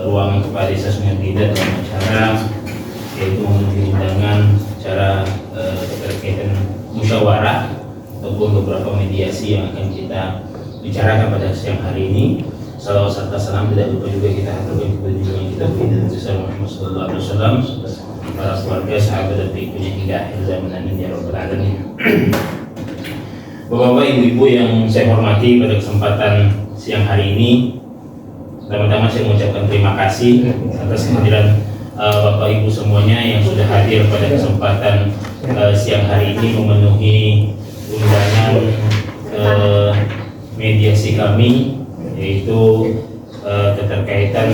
ruangan Kepala Desa Sungai Tidak dalam acara yaitu memenuhi undangan secara berkaitan musyawarah ataupun beberapa mediasi yang akan kita bicarakan pada siang hari ini. Salawat serta salam tidak lupa juga kita haturkan kepada junjungan kita Baginda Besar Muhammad sallallahu alaihi wasallam, para keluarga, sahabat dan pengikutnya hingga akhir zaman, amin ya rabbal alamin. Bapak-bapak, ibu-ibu yang saya hormati, pada kesempatan siang hari ini pertama-tama saya mengucapkan terima kasih atas kehadiran Bapak Ibu semuanya yang sudah hadir pada kesempatan siang hari ini memenuhi undangan mediasi kami, yaitu keterkaitan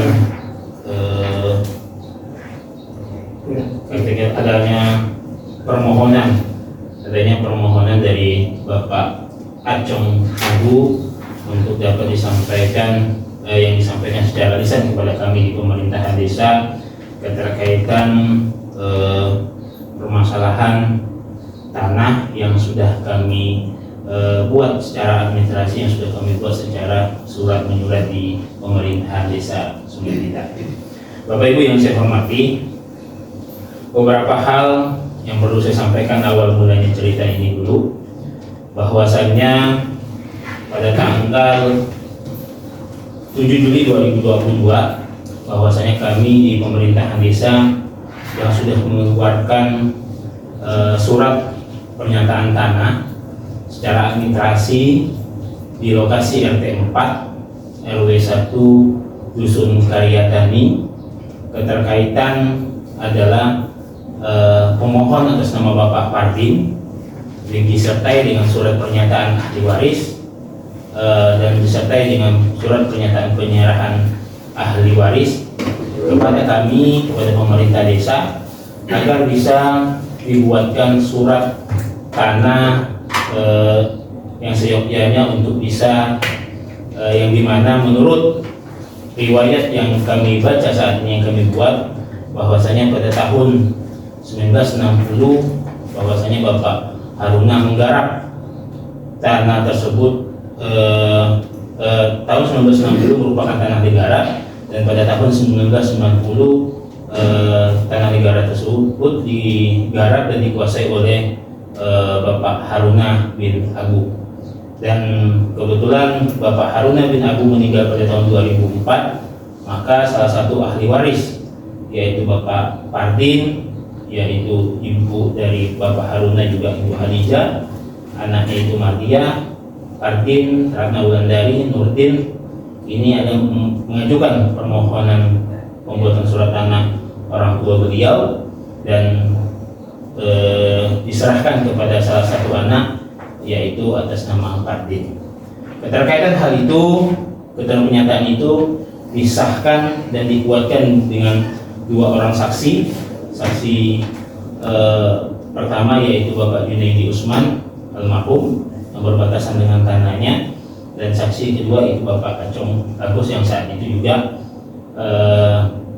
adanya permohonan dari Bapak Acong Abu untuk dapat disampaikan yang disampaikan secara lisan kepada kami di pemerintahan desa keterkaitan permasalahan tanah yang sudah kami buat secara administrasi, yang sudah kami buat secara surat menyurat di pemerintahan desa Sungai Tidak. Bapak Ibu yang saya hormati, beberapa hal yang perlu saya sampaikan awal mulanya cerita ini dulu, bahwasannya pada tanggal 7 Juli 2022 bahwasanya kami di pemerintahan desa yang sudah mengeluarkan surat pernyataan tanah secara administrasi di lokasi RT 4 RW 1 Dusun Karyatani. Keterkaitan adalah pemohon atas nama Bapak Pardin disertai dengan surat pernyataan ahli waris dan disertai dengan surat pernyataan penyerahan ahli waris kepada kami, kepada pemerintah desa, agar bisa dibuatkan surat tanah yang seyogyanya untuk bisa yang dimana menurut riwayat yang kami baca saat ini, yang kami buat, bahwasanya pada tahun 1960 bahwasanya Bapak Haruna menggarap tanah tersebut. Tahun 1960 merupakan tanah negara, dan pada tahun 1990 tanah negara tersebut digarap dan dikuasai oleh Bapak Haruna bin Abu. Dan kebetulan Bapak Haruna bin Abu meninggal pada tahun 2004, maka salah satu ahli waris yaitu Bapak Pardin, yaitu ibu dari Bapak Haruna juga Ibu Hadijah, anaknya itu Mardia Pardin, Ratna Wulandari, Nurdin, ini ada mengajukan permohonan pembuatan surat tanah orang tua beliau dan diserahkan kepada salah satu anak, yaitu atas nama Pardin. Keterkaitan hal itu, keterangan pernyataan itu disahkan dan dikuatkan dengan dua orang saksi. Saksi pertama yaitu Bapak Junaidi Usman almarhum yang berbatasan dengan tanahnya, dan saksi kedua itu Bapak Acong Agus yang saat itu juga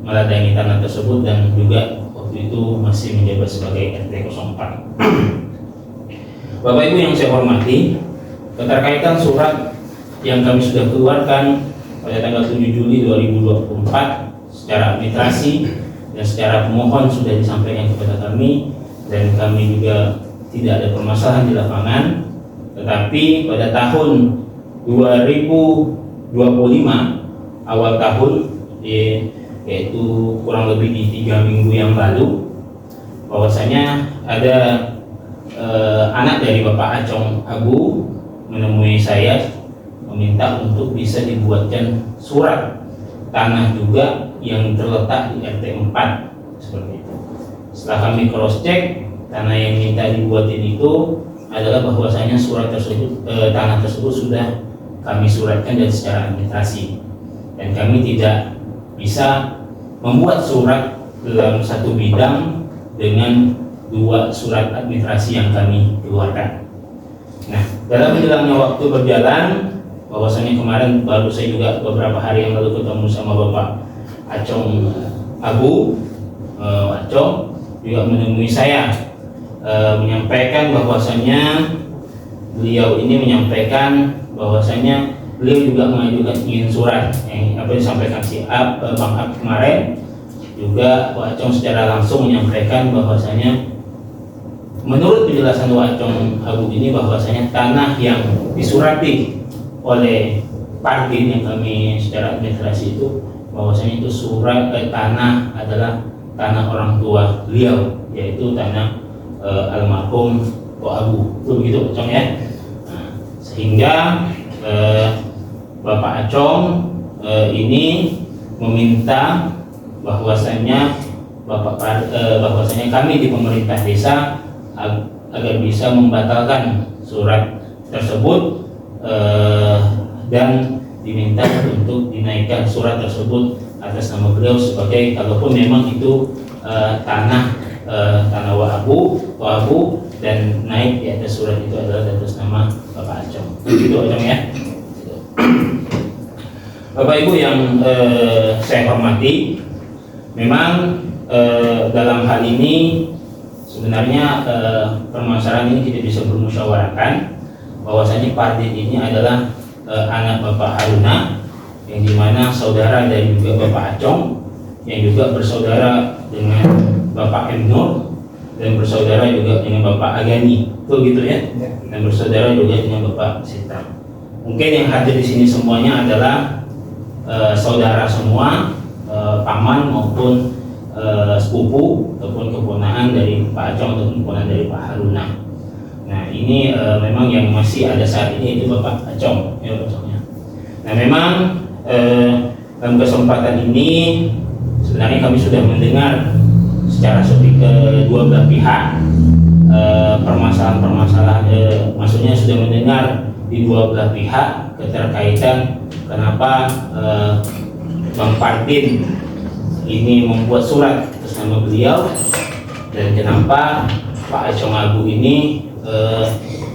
meladangi tanah tersebut dan juga waktu itu masih menjabat sebagai RT 04. Bapak Ibu yang saya hormati, keterkaitan surat yang kami sudah keluarkan pada tanggal 7 Juli 2024 secara administrasi dan secara pemohon sudah disampaikan kepada kami, dan kami juga tidak ada permasalahan di lapangan. Tetapi pada tahun 2025 awal tahun, yaitu kurang lebih di 3 minggu yang lalu, bahwasanya ada anak dari Bapak Acong Abu menemui saya meminta untuk bisa dibuatkan surat tanah juga yang terletak di RT 4 seperti itu. Setelah kami cross check, tanah yang minta dibuatin itu adalah bahwasanya surat tersebut, tanah tersebut sudah kami suratkan dan secara administrasi, dan kami tidak bisa membuat surat dalam satu bidang dengan dua surat administrasi yang kami keluarkan. Nah, dalam menjalani waktu berjalan, bahwasanya kemarin baru saya juga beberapa hari yang lalu ketemu sama Bapak Acong Abu, Acong juga menemui saya, menyampaikan bahwasanya beliau ini menyampaikan bahwasanya beliau juga mengajukan ingin surat yang apa disampaikan si Bang Ab kemarin, juga Wak Acong secara langsung menyampaikan bahwasanya menurut penjelasan Wak Acong Abu ini bahwasanya tanah yang disurati oleh Pardin yang kami secara administrasi itu bahwasanya itu surat tanah adalah tanah orang tua beliau, yaitu tanah almarhum Wak Abu, itu begitu Acong ya. Nah, sehingga Bapak Acong ini meminta bahwasanya bahwasanya kami di pemerintah desa agar bisa membatalkan surat tersebut dan diminta untuk dinaikkan surat tersebut atas nama beliau sebagai kalaupun memang itu tanah Wak Abu dan naik di atas surat itu adalah atas nama Bapak Acong. Begitu Acong ya. Bapak Ibu yang saya hormati, memang dalam hal ini sebenarnya permasalahan ini kita bisa bermusyawarahkan bahwasanya Pardin ini adalah anak Bapak Haruna yang dimana saudara dari juga Bapak Acong yang juga bersaudara dengan Bapak M. Nur dan bersaudara juga dengan Bapak Agani, tuh gitu ya, dan bersaudara juga dengan Bapak Sita. Mungkin yang hadir di sini semuanya adalah saudara semua, paman maupun sepupu ataupun keponakan dari Pak Acong ataupun keponakan dari Pak Haruna. Nah ini memang yang masih ada saat ini itu Bapak Acong, ya Acongnya. Nah memang dalam kesempatan ini sebenarnya kami sudah mendengar secara kedua belah pihak permasalahan-permasalahan, maksudnya sudah mendengar di dua belah pihak keterkaitan kenapa Bang Pardin ini membuat surat atas nama beliau dan kenapa Pak Acong Abu ini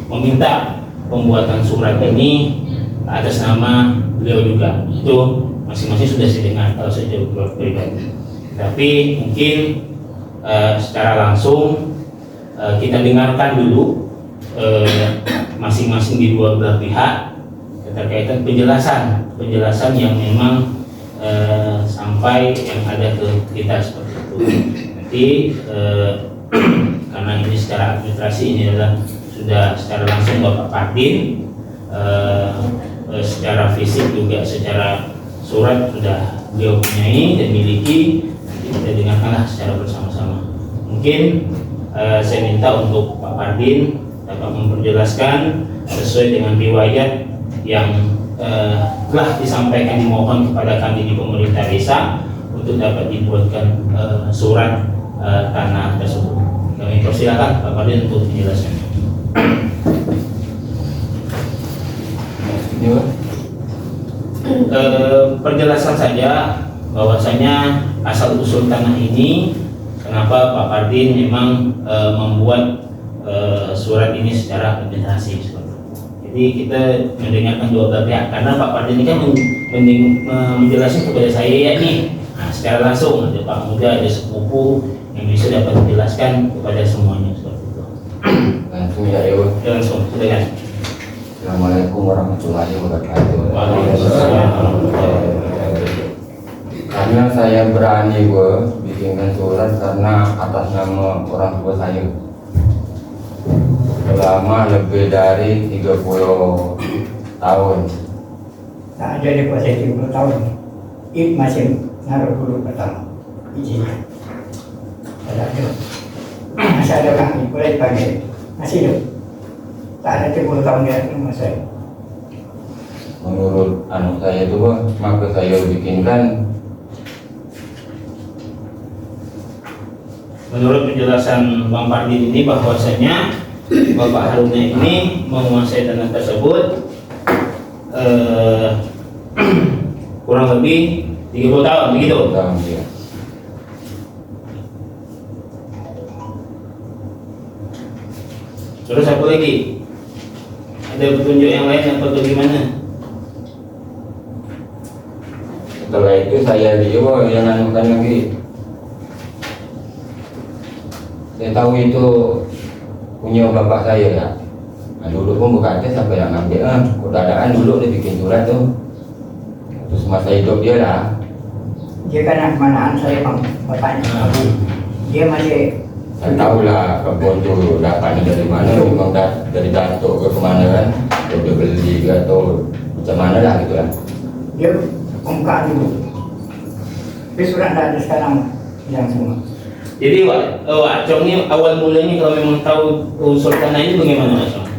meminta pembuatan surat ini atas nama beliau juga. Itu masing-masing sudah saya dengar kalau saya jawab pribadi. Tapi mungkin secara langsung kita dengarkan dulu masing-masing di dua belah pihak keterkaitan penjelasan yang memang sampai yang ada ke kita seperti itu. Nanti karena ini secara administrasi ini adalah sudah secara langsung Bapak Pardin, secara fisik juga secara surat sudah beliau punyai dan miliki. Nanti kita dengarkanlah secara bersama-sama. Mungkin saya minta untuk Pak Pardin dapat memperjelaskan sesuai dengan riwayat yang telah disampaikan dimohon kepada kami di pemerintah desa untuk dapat dibuatkan surat tanah tersebut. Kami persilakan Pak Pardin untuk menjelaskan. Perjelasan saja bahwasanya asal usul tanah ini kenapa Pak Pardin memang membuat surat ini secara administrasi seperti itu. Jadi kita mendengarkan dua belah pihak karena Pak Pardin ini kan menjelaskan kepada saya ya nih, nah, secara langsung ada Pak Muda, ada sepupu yang bisa dapat menjelaskan kepada semuanya seperti itu. Langsung ya Ewa. Langsung, silakan. Assalamualaikum warahmatullahi wabarakatuh. Waalaikumsalam. Karena saya berani bikinkan surat karena atas nama orang tua saya selama lebih dari 30 tahun. Tak ada di kuasa 30 tahun. Ib masih naruh dulu pertama izinnya. Tidak ada. Masih ada kami boleh dipanggil. Masih ada. Tak ada 30 tahun dia rumah saya. Menurut anak saya itu maka saya bikinkan. Menurut penjelasan Bang Pardin ini bahwasanya Bapak Haruna ini menguasai tanah tersebut kurang lebih 30 tahun begitu. Tahun ya. Terus apa lagi? Ada petunjuk yang lain atau bagaimana? Setelah itu saya dia yang anukan lagi. Saya tahu itu punya bapak saya ya. Nah, dulu pun berkata siapa yang ngambil keadaan dulu dia bikin surat tuh. Terus masa hidup dia lah. Dia kan anak manaan saya bapaknya. Dia masih Saya tahu lah kebun tuh dapatnya dari mana, memang dari datuk ke kemana kan, dia beli ke atau macam mana lah gitu lah. dia buka dulu. Tapi surat dah ada sekarang yang semua. Jadi Wak Chong ni awal mulanya kalau memang tahu unsur tanah ini bagaimana Wak Chong?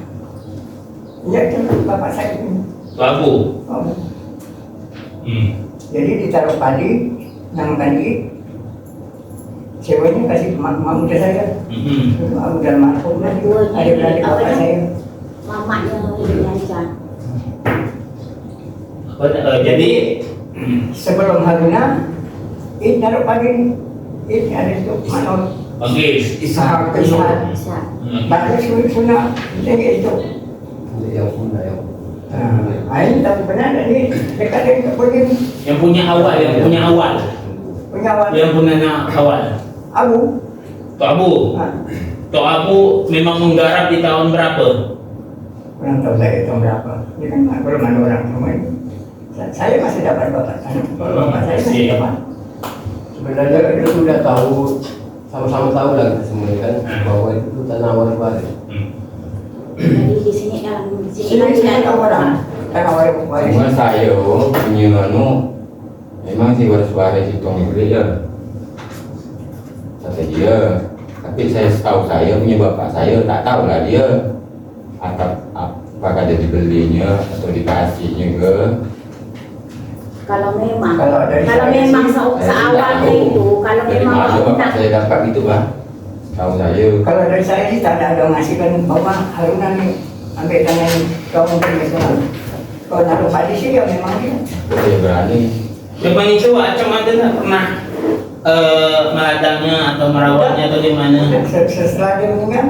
Ya itu bapak saya punya. Labu. Oh. Jadi ditaruh padi, namakan dia. Sewanya kasih mak muda saya. Aku dan mak ada berada bapak saya. Mamaknya dilancar. Jadi Sebelum Haruna, ini naruh padi. Ini ada itu mana? okey. Ishak. Bisa. Bapak sunnah jadi itu. Yang punya yang Ini tapi benar ini dekat dengan begini. Yang punya awal, Punya awal. yang punya awal. Abu. Tok Abu. Tok Abu memang menggarap di tahun berapa? Kurang tahu saya tahun berapa. Ini kan belum ada orang semua ini. Saya masih dapat bapak. Kalau bapak saya masih dapat. sebenarnya kita sudah tahu, sama-sama tahu lah kita semua kan bahwa itu tanah waris waris. Jadi di sini dalam Sini kan tahu orang. Kan awal Cuma saya punya memang si waris-waris itu beli ya. Kata dia, tapi saya punya bapak saya tak tahu lah dia apakah dia dibelinya atau dikasihnya ke. kalau memang Kalau dari kalau saya memang sih, seawalnya itu kalau dari memang mana bapak nak saya dapat gitu Pak, tahu saya. Kalau dari saya sih tak ada ngasihkan bapak Haruna nih ambil tangan kau mungkin nasional. Kalau naruh padi sih ya memang dia. Saya berani. Memang itu Wak Chong ada tak pernah meladangnya atau merawatnya atau gimana? Setelah dia meninggal,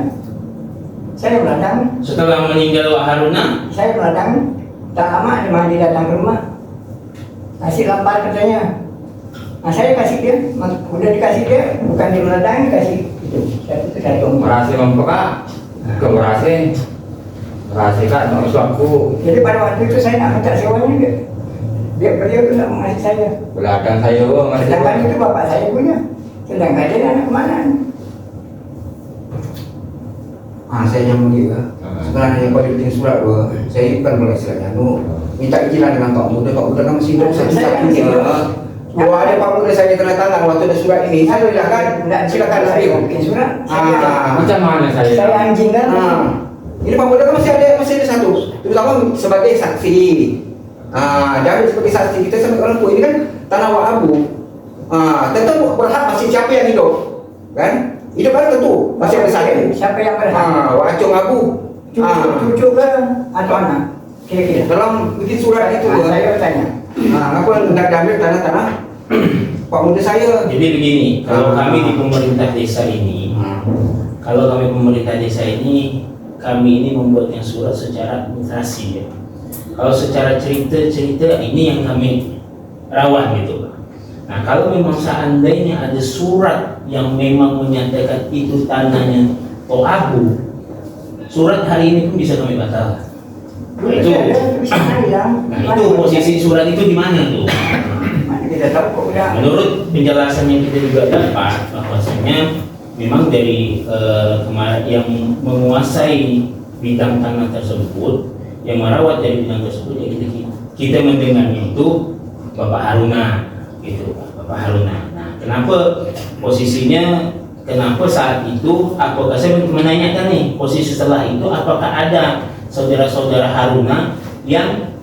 saya meladang. Setelah meninggal Wak Haruna, Saya meladang. Tak lama dia datang ke rumah. Kasih lampar katanya. Nah saya kasih dia, udah dikasih dia, bukan dia meladang, dikasih itu. Satu Merasa mempekak, ke merasa kak sama suapku. Jadi pada waktu itu saya nak minta sewanya beliau itu nak mengasih saya. Belakang saya masih Sedangkan itu bapak saya punya. Sedangkan dia anak kemana? Saya nyambung juga. Sebenarnya kalau dia bikin surat saya bukan boleh istilahnya minta izin lah dengan Pak Muda kan masih hidup satu-satunya. Bahwa ada Pak Muda saya tanda tangan waktu ada surat ini, saya silakan saya bikin surat. macam mana saya? Saya anjing kan. Ini Pak Muda kan masih ada satu, terutama sebagai saksi. Jadi sebagai saksi kita sampai orang tua ini kan tanah Wak Abu. Tentu berhak masih siapa yang hidup, kan? Hidup kan tentu masih ada saksi. Siapa yang berhak? Wak Chong Abu. Cucu ke atau anak? Kira-kira. Dalam bikin surat itu saya bertanya. Aku hendak diambil tanah-tanah Pak Muda saya. jadi begini, kalau kami di pemerintah desa ini, kami ini membuat yang surat secara administrasi ya. Kalau secara cerita ini yang kami rawat gitu. Nah kalau memang seandainya ada surat yang memang menyatakan itu tanahnya Tok Abu, surat hari ini pun bisa kami batalkan. Nah itu posisi surat itu di mana tuh? Mana kita tahu kok udah. Menurut penjelasan yang kita juga dapat bahwasanya memang dari kemarin yang menguasai bidang tanah tersebut, yang merawat dari bidang tersebut ya kita mendengarnya itu Bapak Haruna gitu, Bapak Haruna. Nah, kenapa saat itu apakah saya menanyakan nih posisi setelah itu apakah ada saudara-saudara Haruna yang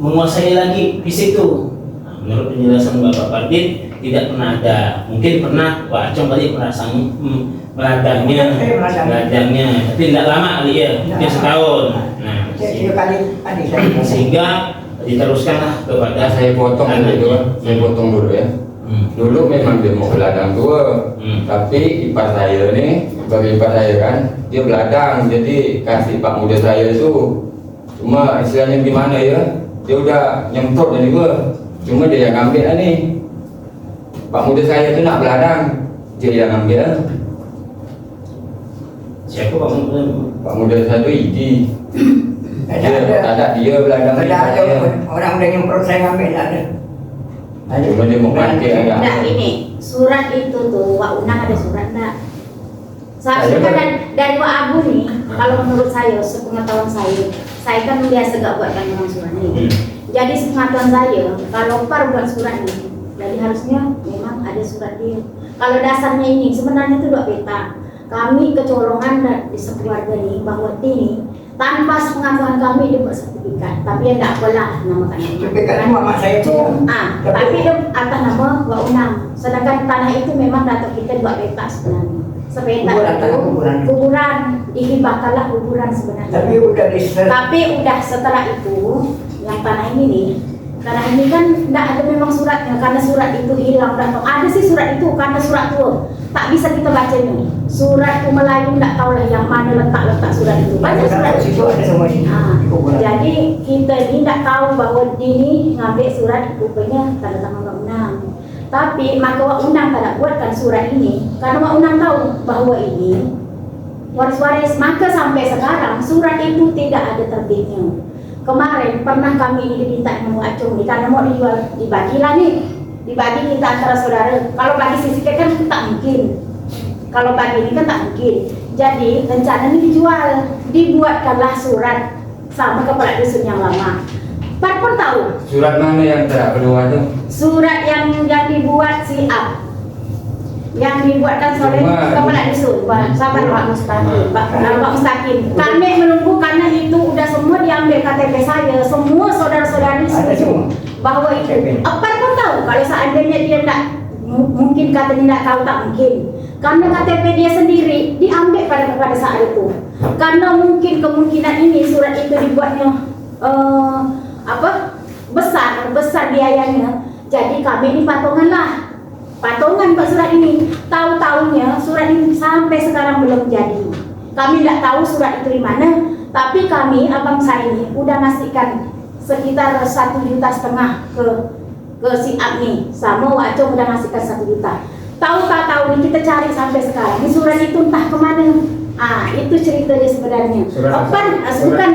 menguasai lagi di situ? Nah, menurut penjelasan Bapak Pardit tidak pernah ada. Mungkin pernah Wak Chong tadi pernah meladangnya, tapi tidak lama kali ya, mungkin setahun. Nah, sehingga diteruskanlah kepada saya potong dulu kan, saya potong dulu ya. Dulu memang dia mau beladang tua, tapi ipar saya nih, bagi ipar saya kan, dia beladang, jadi kasih Pak Muda saya itu, cuma istilahnya gimana ya, dia udah nyemprot dari gua, cuma dia yang ngambil nih. Pak Muda saya itu nak beladang, dia yang ngambil. Siapa Pak Muda? Pak Muda satu Idi. Ada Dia beladang. ada orang udah nyemprot saya ngambil ada. Cuma dia mau pakai agak. Enggak ini, surat itu tuh Wak Unang ada surat enggak? Seharusnya kan dari Wak Abu nih, kalau menurut saya, sepengetahuan saya kan biasa gak buatkan memang surat ini. Jadi sepengetahuan saya, kalau par buat surat ini, jadi harusnya memang ada surat dia. Kalau dasarnya ini sebenarnya itu 2 peta. Kami kecolongan di sekeluarga nih bahwa ini tanpa pengakuan kami dia buat sertifikat, tapi ya enggak apalah namakannya. Sertifikat nama mak saya itu. Tapi dia atas nama Wak Unang. Sedangkan tanah itu memang data kita 2 peta sebenarnya. Sepeta itu kuburan, dihibahkanlah kuburan sebenarnya. Tapi udah setelah itu yang tanah ini nih, tanah ini kan enggak ada memang suratnya karena surat itu hilang. Ada sih surat itu karena surat tua tak bisa kita baca nih. Surat Melayu enggak tahu lah yang mana letak surat itu. Banyak surat itu ada semua sini. Jadi kita ini enggak tahu bahwa ini ngambil surat rupanya tanda tangan Wak Unang. Tapi maka Wak Unang tidak buatkan surat ini karena Wak Unang tahu bahwa ini waris-waris, maka sampai sekarang surat itu tidak ada terbitnya. Kemarin pernah kami ini diminta sama Wak Acung nih karena mau dijual, dibagilah nih, dibagi kita antara saudara. Kalau bagi sisi kan tak mungkin, kalau bagi ini kan tak mungkin. Jadi rencana ini dijual, dibuatkanlah surat sama kepala dusun yang lama. Pak pun tahu. Surat mana yang tak kedua tu? Surat yang dibuat si Ab, yang dibuatkan oleh kepala dusun, sahabat Pak Mustaqim, Pak Mustaqim. Kami menunggu karena itu udah semua diambil KTP saya, semua saudara-saudari setuju bahwa itu. Apa pun tahu kalau seandainya dia tidak, mungkin katanya tidak tahu, tak mungkin. Karena KTP dia sendiri diambil pada saat itu. Karena mungkin kemungkinan ini surat itu dibuatnya besar biayanya. Jadi kami ini patongan Pak surat ini. Tahu-tahunya surat ini sampai sekarang belum jadi. Kami tidak tahu surat itu di mana, tapi kami abang saya ini udah ngasihkan sekitar 1,5 juta ke si Ab nih, sama Wak Acung udah ngasihkan 1 juta. Tahu ini kita cari sampai sekarang. Ini surat itu entah kemana. Itu ceritanya sebenarnya. Bukan surat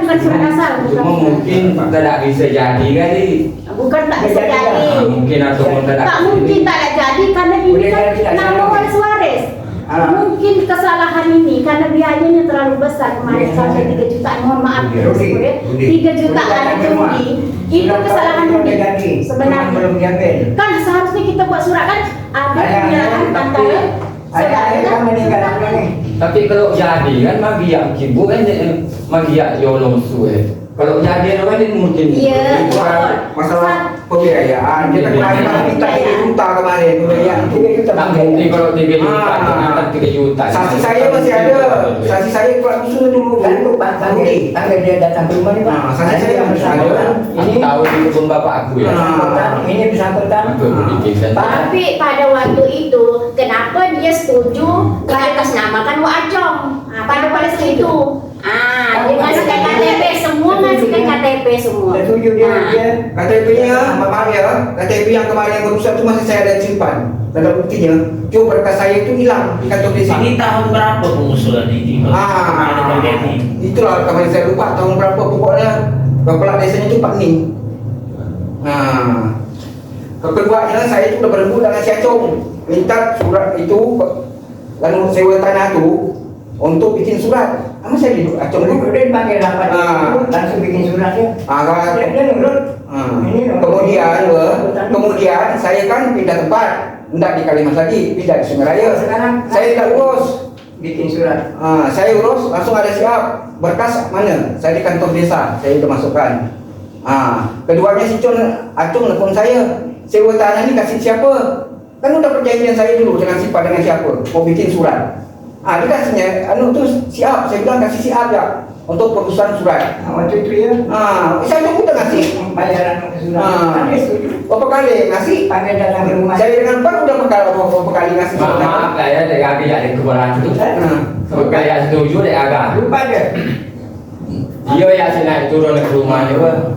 asal. Cuma mungkin tidak bisa jadi kali. Bukan tak bisa jadi. Mungkin atau tak mungkin tak jadi karena ini kan nama waris. Mungkin kesalahan ini karena biayanya terlalu besar kemarin sampai 3 juta. Mohon maaf ya, 3 jutaan Rudi. Itu kesalahan Rudi sebenarnya. Belum diambil. Kan seharusnya kita buat surat kan ada penyerahan antara Ayah meninggal nih. Tapi kalau jadi kan magi yang kibu kan magi yang yolong suwe. Kalau jadi kan mungkin. Iya. Masalah pembiayaan kita kemarin kita 3 juta kemarin pembiayaan 3 juta. Tak mungkin kalau 3 juta dengan 3 juta. Saksi saya masih ada. Saksi saya keluar usul dulu Kan lu Pak tangga dia datang ke rumah nih Pak. Saksi saya yang masih ada. bersangkutan. Ini tahu di kebun bapak aku ya. Ini bersangkutan. Tapi pada waktu itu kenapa dia setuju mengatasnamakan Wak Acung? Pada saat itu dia ngasihkan KTP semua, ngasihkan KTP semua. Setuju dia. KTP-nya, maaf ya, KTP yang kemarin yang berusaha itu masih saya ada simpan. Tanda buktinya, cuma berkas saya itu hilang di kantor desa. Ini tahun berapa pengusulan ini? Ada terjadi. Itulah kemarin saya lupa tahun berapa, pokoknya kepala desanya itu Pak Ning. Keduanya saya itu udah berembuk dengan si Acung, minta surat itu lalu sewa tanah itu untuk bikin surat. Sama saya di Acung Udah dipanggil rapat langsung bikin suratnya. Dia nurut. Kemudian saya kan pindah tempat, tidak di Kalimas lagi, pindah di Sungai Raya. Sekarang Saya tidak urus, bikin surat. saya urus langsung ada siap berkas mana? Saya di kantor desa, saya sudah masukkan. Keduanya si Acung nelfon saya, sewa tanah ini kasih siapa? Kan udah perjanjian saya dulu dengan dengan siapa? Mau bikin surat. Dia kasihnya, tuh siap. Saya bilang kasih siap ya untuk perusahaan surat. Waktu itu ya. Saya udah ngasih. Bayaran ke surat. Dia setuju. Berapa kali ngasih? Panggil datang ke rumah. Saya dengan Pak udah berapa kali ngasih. Maaf lah ya, dari agak ada kebenaran itu. Kalau yang setuju dari agak. Lupa dia. Dia ya sih naik turun ke rumah dia.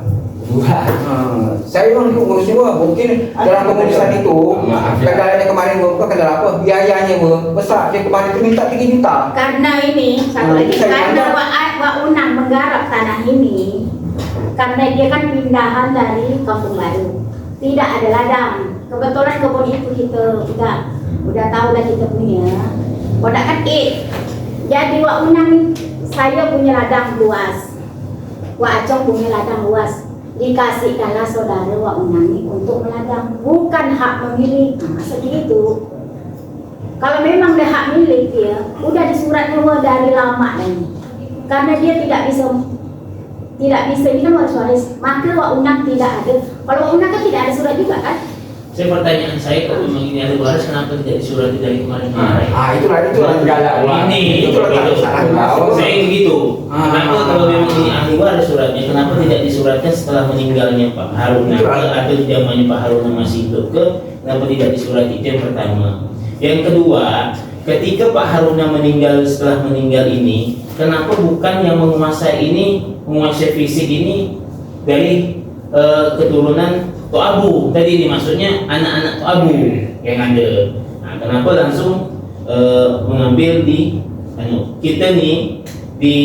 Saya memang ngurus juga. Mungkin dalam pengurusan itu kendalanya kemarin adalah apa? Biayanya besar. Dia kemarin tu minta 3 juta. Karena ini satu lagi, karena Wak Unang menggarap tanah ini, karena dia kan pindahan dari Kampung Baru, tidak ada ladang. Kebetulan kebun itu kita udah tahu lah kita punya. Kodak kan jadi Wak Unang ni, saya punya ladang luas, Wak Acong punya ladang luas, dikasihkanlah saudara Wak Unang ni untuk meladang, bukan hak memilih. Seperti itu. Kalau memang dah hak milik dia, udah disurat nyawa dari lama dah. Karena dia tidak bisa ini kan waris, maka Wak Unang tidak ada. Kalau Wak Unang kan tidak ada surat juga kan? Saya pertanyaan saya, kalau memang ini ada waris, kenapa tidak disurati dari kemarin-kemarin? Itulah galak. Ini saya begitu. Kenapa kalau memang ini ahli waris suratnya, kenapa tidak disuratkan setelah meninggalnya Pak Haruna atau di zamannya Pak Haruna masih hidup kenapa tidak disurati? Itu yang pertama. Yang kedua, ketika Pak Haruna meninggal, setelah meninggal ini, kenapa bukan yang menguasai fisik ini dari keturunan Tok Abu tadi ini, maksudnya anak-anak Tok Abu yang ada. Nah, kenapa langsung mengambil di kita nih di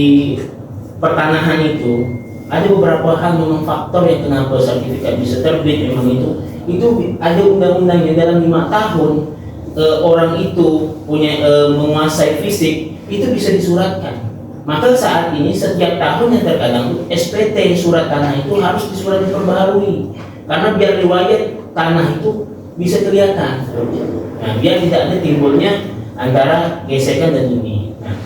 pertanahan itu ada beberapa hal, memang faktor yang kenapa sertifikat bisa terbit. Memang itu ada undang-undangnya, dalam 5 tahun orang itu punya menguasai fisik itu bisa disuratkan. Maka saat ini setiap tahun yang terkadang SPT surat tanah itu harus disurat diperbaharui, karena biar riwayat tanah itu bisa kelihatan. Nah, biar tidak ada timbulnya antara gesekan dan ini. Nah,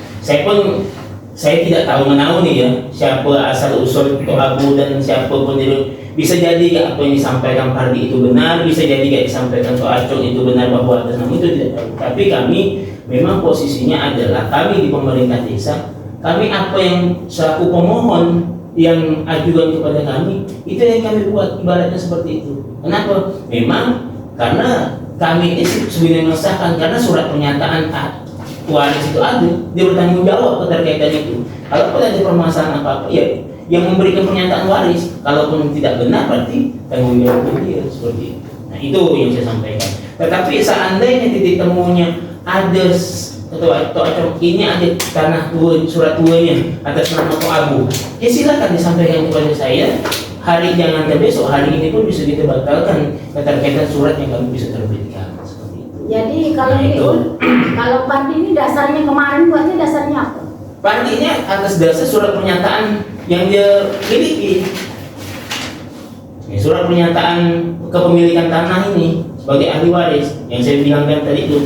saya tidak tahu menahu nih ya, siapa asal usul Tok Abu dan siapa pendiri. Bisa jadi apa yang disampaikan Pardi itu benar, bisa jadi disampaikan Tok Acong itu benar bahwa atas nama itu tidak tahu. Tapi kami memang posisinya adalah kami di pemerintah desa, kami apa yang selaku pemohon yang ajukan kepada kami, itu yang kami buat, ibaratnya seperti itu. Kenapa? Memang karena kami ini sebenarnya mengesahkan, karena surat pernyataan waris itu ada, dia bertanggung jawab keterkaitan itu. Kalau ada permasalahan apa-apa, ya yang memberikan pernyataan waris, kalaupun tidak benar berarti tanggung jawab dia, seperti itu. Nah, itu yang saya sampaikan. Tetapi seandainya titik temunya ada atau ini ada tanah tua, surat tuanya atas nama Tok Abu, ya silakan disampaikan kepada saya. Hari jangan besok, hari ini pun bisa kita batalkan keterkaitan surat yang kami bisa terbitkan, seperti itu. Jadi kalau Nah, itu. kalau Pardi ini dasarnya kemarin buatnya dasarnya apa? Partinya atas dasar surat pernyataan yang dia miliki. Surat pernyataan kepemilikan tanah ini sebagai ahli waris yang saya bilangkan tadi itu,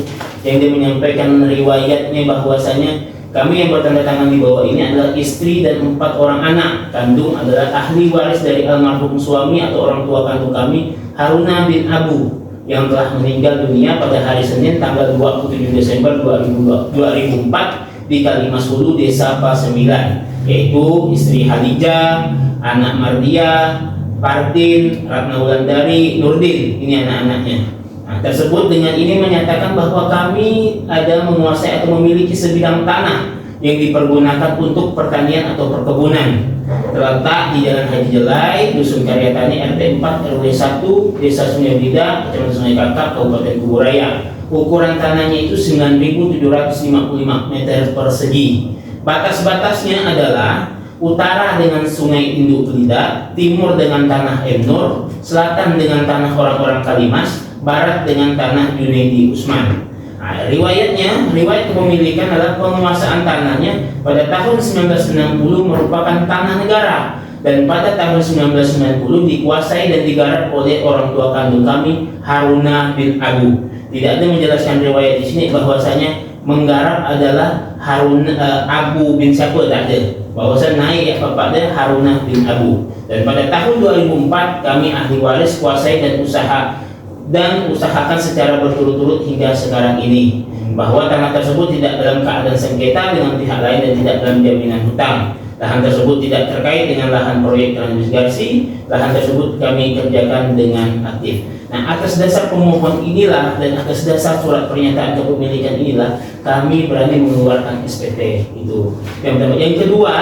yang dia menyampaikan riwayatnya bahwasanya kami yang bertanda tangan di bawah ini adalah istri dan 4 orang anak kandung adalah ahli waris dari almarhum suami atau orang tua kandung kami, Haruna bin Abu, yang telah meninggal dunia pada hari Senin tanggal 27 Desember 2004 di Kalimas Hulu, Desa Pasembilan, yaitu istri Halijah, anak Mardia, Partin, Ratna Wulandari, Nurdin. Ini anak-anaknya. Nah, tersebut dengan ini menyatakan bahwa kami ada menguasai atau memiliki sebidang tanah yang dipergunakan untuk pertanian atau perkebunan, terletak di Jalan Haji Jelai, Dusun Karyatani, RT 4 RW 1, Desa Sungai Bida, Kecamatan Sungai Kakap, Kabupaten Kuburaya. Ukuran tanahnya itu 9.755 meter persegi. Batas-batasnya adalah utara dengan Sungai Induk Belida, timur dengan tanah Emnur, selatan dengan tanah orang-orang Kalimas, barat dengan tanah Junaidi Usman. Nah, riwayat kepemilikan adalah penguasaan tanahnya pada tahun 1960 merupakan tanah negara, dan pada tahun 1990 dikuasai dan digarap oleh orang tua kandung kami, Haruna bin Abu. Tidak ada menjelaskan riwayat di sini bahwasanya menggarap adalah Abu bin siapa, tak ada. Bahwasanya naik ya bapaknya Haruna bin Abu. Dan pada tahun 2004 kami ahli waris kuasai dan usahakan secara berturut-turut hingga sekarang ini, bahwa tanah tersebut tidak dalam keadaan sengketa dengan pihak lain dan tidak dalam jaminan hutang. Lahan tersebut tidak terkait dengan lahan proyek transmigrasi. Lahan tersebut kami kerjakan dengan aktif. Nah, atas dasar pemohon inilah dan atas dasar surat pernyataan kepemilikan inilah kami berani mengeluarkan SPT itu. Yang pertama. Yang kedua,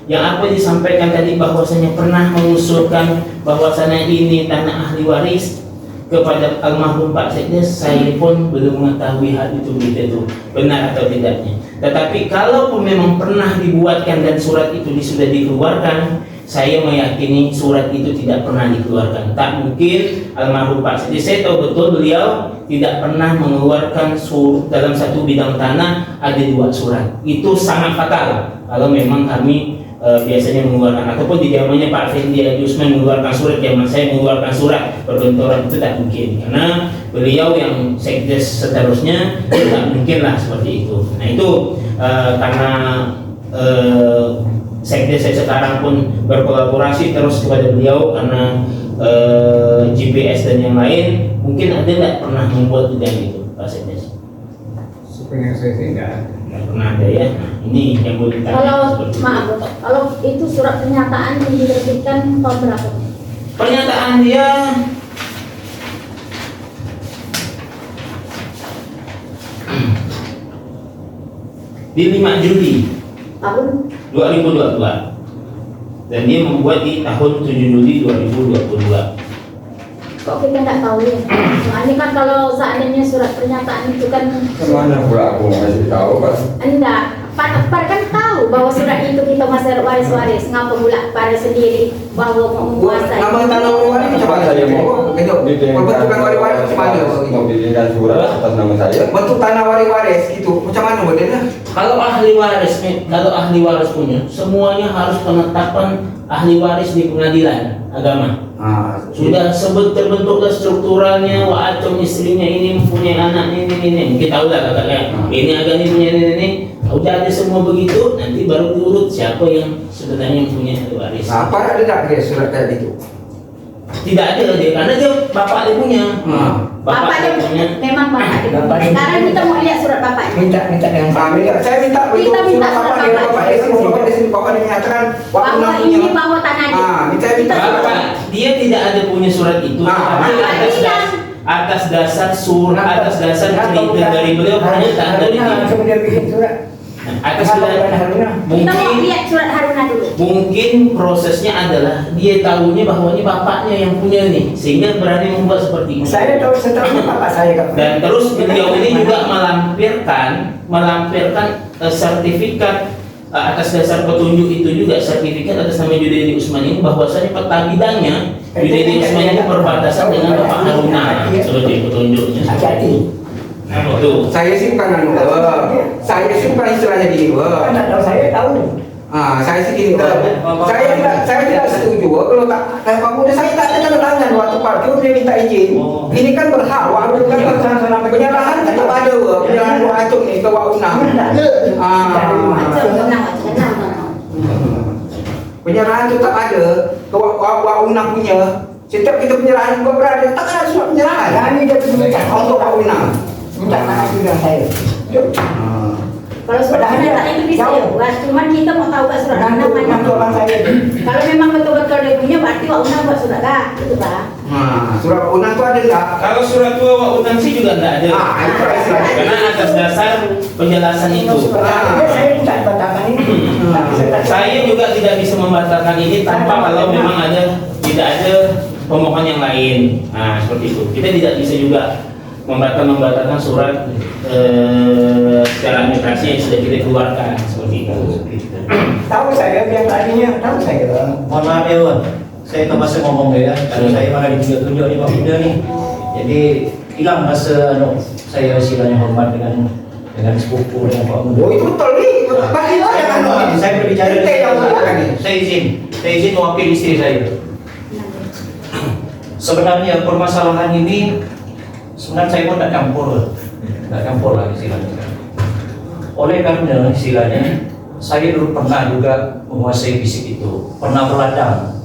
yang apa yang disampaikan tadi bahwasanya pernah mengusulkan bahwasanya ini tanah ahli waris. kepada almarhum Pak Sekdes, saya pun belum mengetahui hal itu benar atau tidaknya. Tetapi kalau memang pernah dibuatkan dan surat itu sudah dikeluarkan, saya meyakini surat itu tidak pernah dikeluarkan. Tak mungkin almarhum Pak Sekdes, saya tahu betul beliau tidak pernah mengeluarkan dalam satu bidang tanah ada 2 surat. Itu sangat fatal kalau memang kami biasanya mengeluarkan, ataupun di zamannya Pak Fendi Haji Usman mengeluarkan surat, zaman saya mengeluarkan surat perbenturan, itu tak mungkin, karena beliau yang sekdes seterusnya tidak mungkin lah seperti itu. Nah itu karena sekdes saya sekarang pun berkolaborasi terus kepada beliau karena GPS dan yang lain, mungkin ada tidak pernah membuat bidang itu Pak Sekdes? Sebenarnya saya tidak. Nggak pernah ada ya. Nah, ini yang boleh ditanya. Kalau seperti itu. maaf, kalau itu surat pernyataan yang diterbitkan tahun berapa? Pernyataan dia di 5 Juli Tahun 2022 dan dia membuat di tahun 7 Juli 2022. kok kita nggak tahu ya? Soalnya kan kalau seandainya surat pernyataan itu kan Kemana pula aku ngasih tahu Pak? enggak, Pak kan tahu bahwa surat itu kita masih waris-waris. Ngapa pula pada sendiri bahwa mau menguasai? Nama tanah waris macam mana Saya mau Gitu. Pembentukan waris-waris macam mana? mau bikinkan surat atas nama saya. Bentuk tanah waris-waris gitu. Macam mana modelnya? Kalau ahli waris punya, semuanya harus penetapan ahli waris di pengadilan agama. Sudah terbentuklah strukturalnya, Acong istrinya ini mempunyai anaknya ini. Kita tahu lah kakaknya. Ini agak ini punya ini. Udah ada semua begitu, nanti baru diurut siapa yang sebenarnya mempunyai ahli waris. Apa ada tak dia surat kayak gitu? Tidak ada dia, karena dia bapak dia punya. Bapak dia punya. memang bapak dia. Bapak dia. Sekarang kita mau lihat surat bapaknya. Minta dengan Saya minta bentuk Kita minta surat surat bapak bapak. di sini. Bapak di sini bapak dia menyatakan waktu Bahwa namanya. ini bahwa tanahnya. Minta minta Bapak dia tidak ada punya surat itu, tapi atas dasar atas dasar cerita dari beliau pernyataan dari dia. kemudian bikin surat. Atas Haruna. Kita mau mungkin lihat surat Haruna dulu. mungkin prosesnya adalah dia tahunya bahwa ini bapaknya yang punya nih, sehingga berani membuat seperti itu. Saya tahu setelahnya bapak saya kan. Dan terus beliau ini juga melampirkan sertifikat atas dasar petunjuk itu juga, sertifikat atas nama Junaidi Usman ini bahwasanya peta bidangnya Junaidi Usman itu berbatasan dengan Bapak Haruna seperti petunjuknya. Hati-hati. Nah itu Saya sih bukan saya sih bukan istilahnya gini. Kan tak tahu saya tahu. Saya sih gini. Saya tidak setuju kalau tak Pak Muda saya tak ada tanda tangan waktu parkir dia minta izin. Ini kan berhak waktu kan penyerahan tetap ada penyerahan Acung nih ke Waunang. Penyerahan tetap ada ke Waunang punya. Setiap kita penyerahan juga berada, takkan ada surat penyerahan. Kami dia minta Untuk Waunang. minta tangan dengan saya. Kalau surat pernyataan itu bisa ya buat, cuman kita mau tahu surat Haruna mana. Kalau memang betul-betul dia punya, berarti Wak Unang buat surat dah, gitu Pak. Surat Waunang itu ada enggak? kalau surat tua Wak Unang sih juga tidak ada. Itu istilahnya. Karena atas dasar penjelasan itu. Saya minta batalkan ini. Saya juga tidak bisa membatalkan ini tanpa kalau memang tidak ada pemohon yang lain. Nah seperti itu. Kita tidak bisa juga membatalkan surat secara administrasi yang sudah kita keluarkan seperti itu. Tahu saya yang tadinya, tahu saya. Mohon maaf ya Wan, saya terpaksa ngomong ya, karena saya malah ditunjuk-tunjuk di Pak Muda nih. Jadi hilang rasa saya istilahnya hormat dengan sepupu dengan Pak Muda. Oh itu betul nih. Pak itu ada kan? Saya berbicara Kita yang melakukan ini. saya izin mewakili istri saya. Sebenarnya permasalahan ini sebenarnya saya pun tidak campur lah istilahnya. Oleh karena istilahnya saya dulu pernah juga menguasai fisik itu, pernah berladang.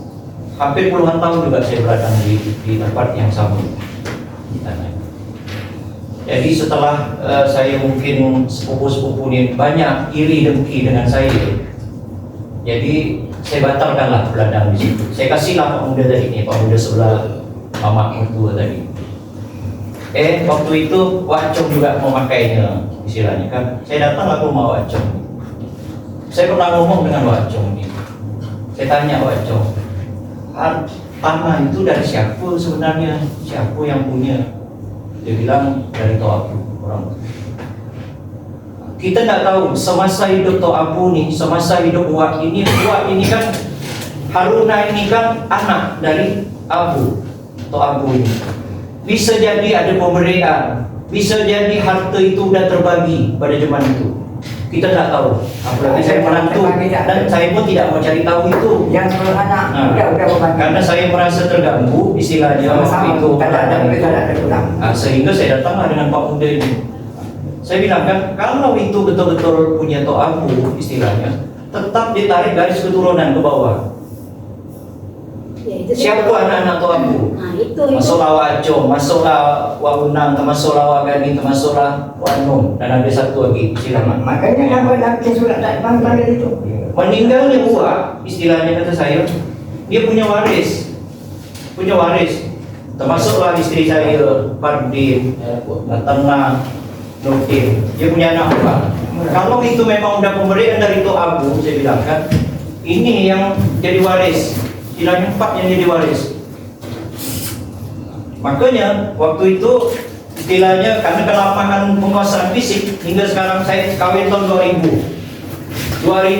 Hampir puluhan tahun juga saya berladang di tempat yang sama di tanah. Jadi setelah saya mungkin sepupu-sepupu ini banyak iri dengki dengan saya, jadi saya batalkanlah berladang di situ. Saya kasihlah Pak Muda tadi ini, Pak Muda sebelah Mama Mertua tadi. Waktu itu Wacong juga memakainya istilahnya kan. Saya datang ke rumah Wacong. Saya pernah ngomong dengan Wacong ini. Saya tanya Wacong, tanah itu dari siapa sebenarnya, siapa yang punya? Dia bilang dari Tok Abu, orang. Kita tidak tahu semasa hidup Tok Abu nih, semasa hidup Wak ini kan Haruna ini kan anak dari Abu, Tok Abu ini. Bisa jadi ada pemberian, bisa jadi harta itu sudah terbagi pada zaman itu. Kita tidak tahu. Apalagi saya merantau dan saya pun tidak mau cari tahu itu. Yang kalau anak udah berbagi. Karena saya merasa terganggu istilahnya waktu itu ladang itu. Sehingga saya datanglah dengan Pak Muda ini. Saya bilang kan, kalau itu betul-betul punya Tok Abu istilahnya, tetap ditarik garis keturunan ke bawah. Ya, itu Siapa anak-anak Tok Abu? Nah, itu. Masuklah Wacong, masuklah Waunang, masuklah Wagani, masuklah Wanung, dan ada satu lagi silaman. Makanya dapat surat tak panggil itu. Meninggalnya Uwa, istilahnya kata saya, dia punya waris, termasuklah istri saya, Pardin, Tena, Nurdin, dia punya anak Uwa. Kalau itu memang udah pemberian dari Tok Abu, saya bilang kan, ini yang jadi waris. Istilahnya 4 yang jadi waris. Makanya waktu itu istilahnya karena kelapangan penguasaan fisik hingga sekarang saya kawin tahun 2000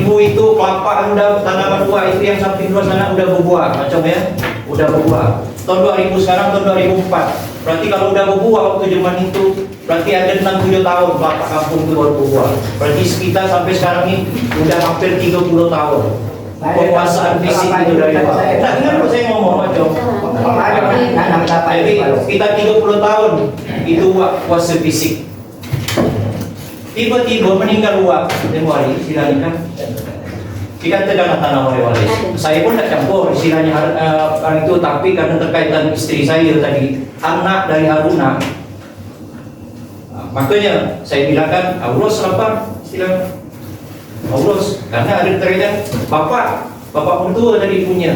itu kelapa udah tanaman buah itu yang samping luar sana udah berbuah macam ya, udah berbuah. Tahun 2000 sekarang tahun 2004. Berarti kalau udah berbuah waktu zaman itu berarti ada 6-7 tahun kelapa kampung itu baru berbuah. Berarti kita sampai sekarang ini udah hampir 30 tahun. Penguasaan fisik itu dari Pak. Nah, dengar kok saya ngomong macam. Jadi kita 30 tahun itu kuasa fisik. Tiba-tiba meninggal Wak dan wali istilahnya kan. Jika tegak tanah waris. Saya pun tidak campur istilahnya itu, tapi karena terkaitan istri saya tadi, anak dari Haruna. Makanya saya bilang kan Allah selapar istilahnya. Urus, karena ada terkaitan bapak mertua tadi punya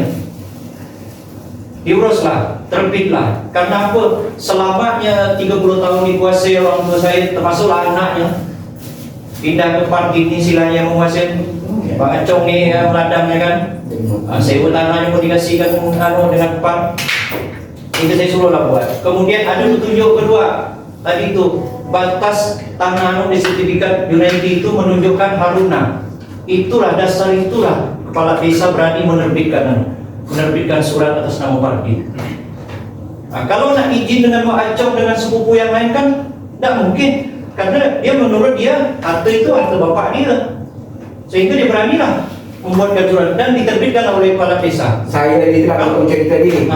diuruslah, terbitlah. Karena apa? Selamanya 30 tahun dikuasai orang tua saya, termasuklah anaknya pindah ke Pardin ini silanya menguasai Bang Acong ni ladangnya kan. Sewa tanahnya mau dikasihkan dengan Pan, itu saya suruhlah buat. Kemudian ada petunjuk kedua tadi itu, batas tanah di sertifikat United itu menunjukkan Haruna. Itulah dasar, itulah kepala desa berani menerbitkan surat atas nama Pardin. Nah, kalau nak izin dengan Mak Acong dengan sepupu yang lain kan tidak mungkin, karena dia menurut dia harta itu harta bapak dia, sehingga dia beranilah membuatkan surat dan diterbitkan oleh kepala desa. Saya ini tidak tahu cerita tadi.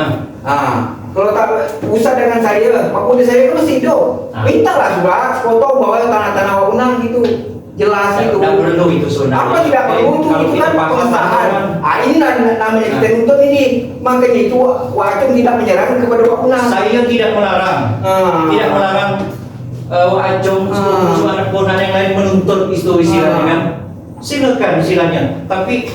Kalau tak usah dengan saya, Pak Muda saya kan masih hidup. Mintalah surat, foto bahwa tanah-tanah Waunang gitu. Jelas itu. Tidak perlu itu sebenarnya. Apa tidak perlu itu kan pengesahan. Ini namanya kita nuntut ini. Makanya itu Wacong tidak menyerahkan kepada Waunang. Saya tidak melarang. Tidak melarang Wacong, sepupu anak ponan yang lain menuntut itu istilahnya kan. Silakan istilahnya. Tapi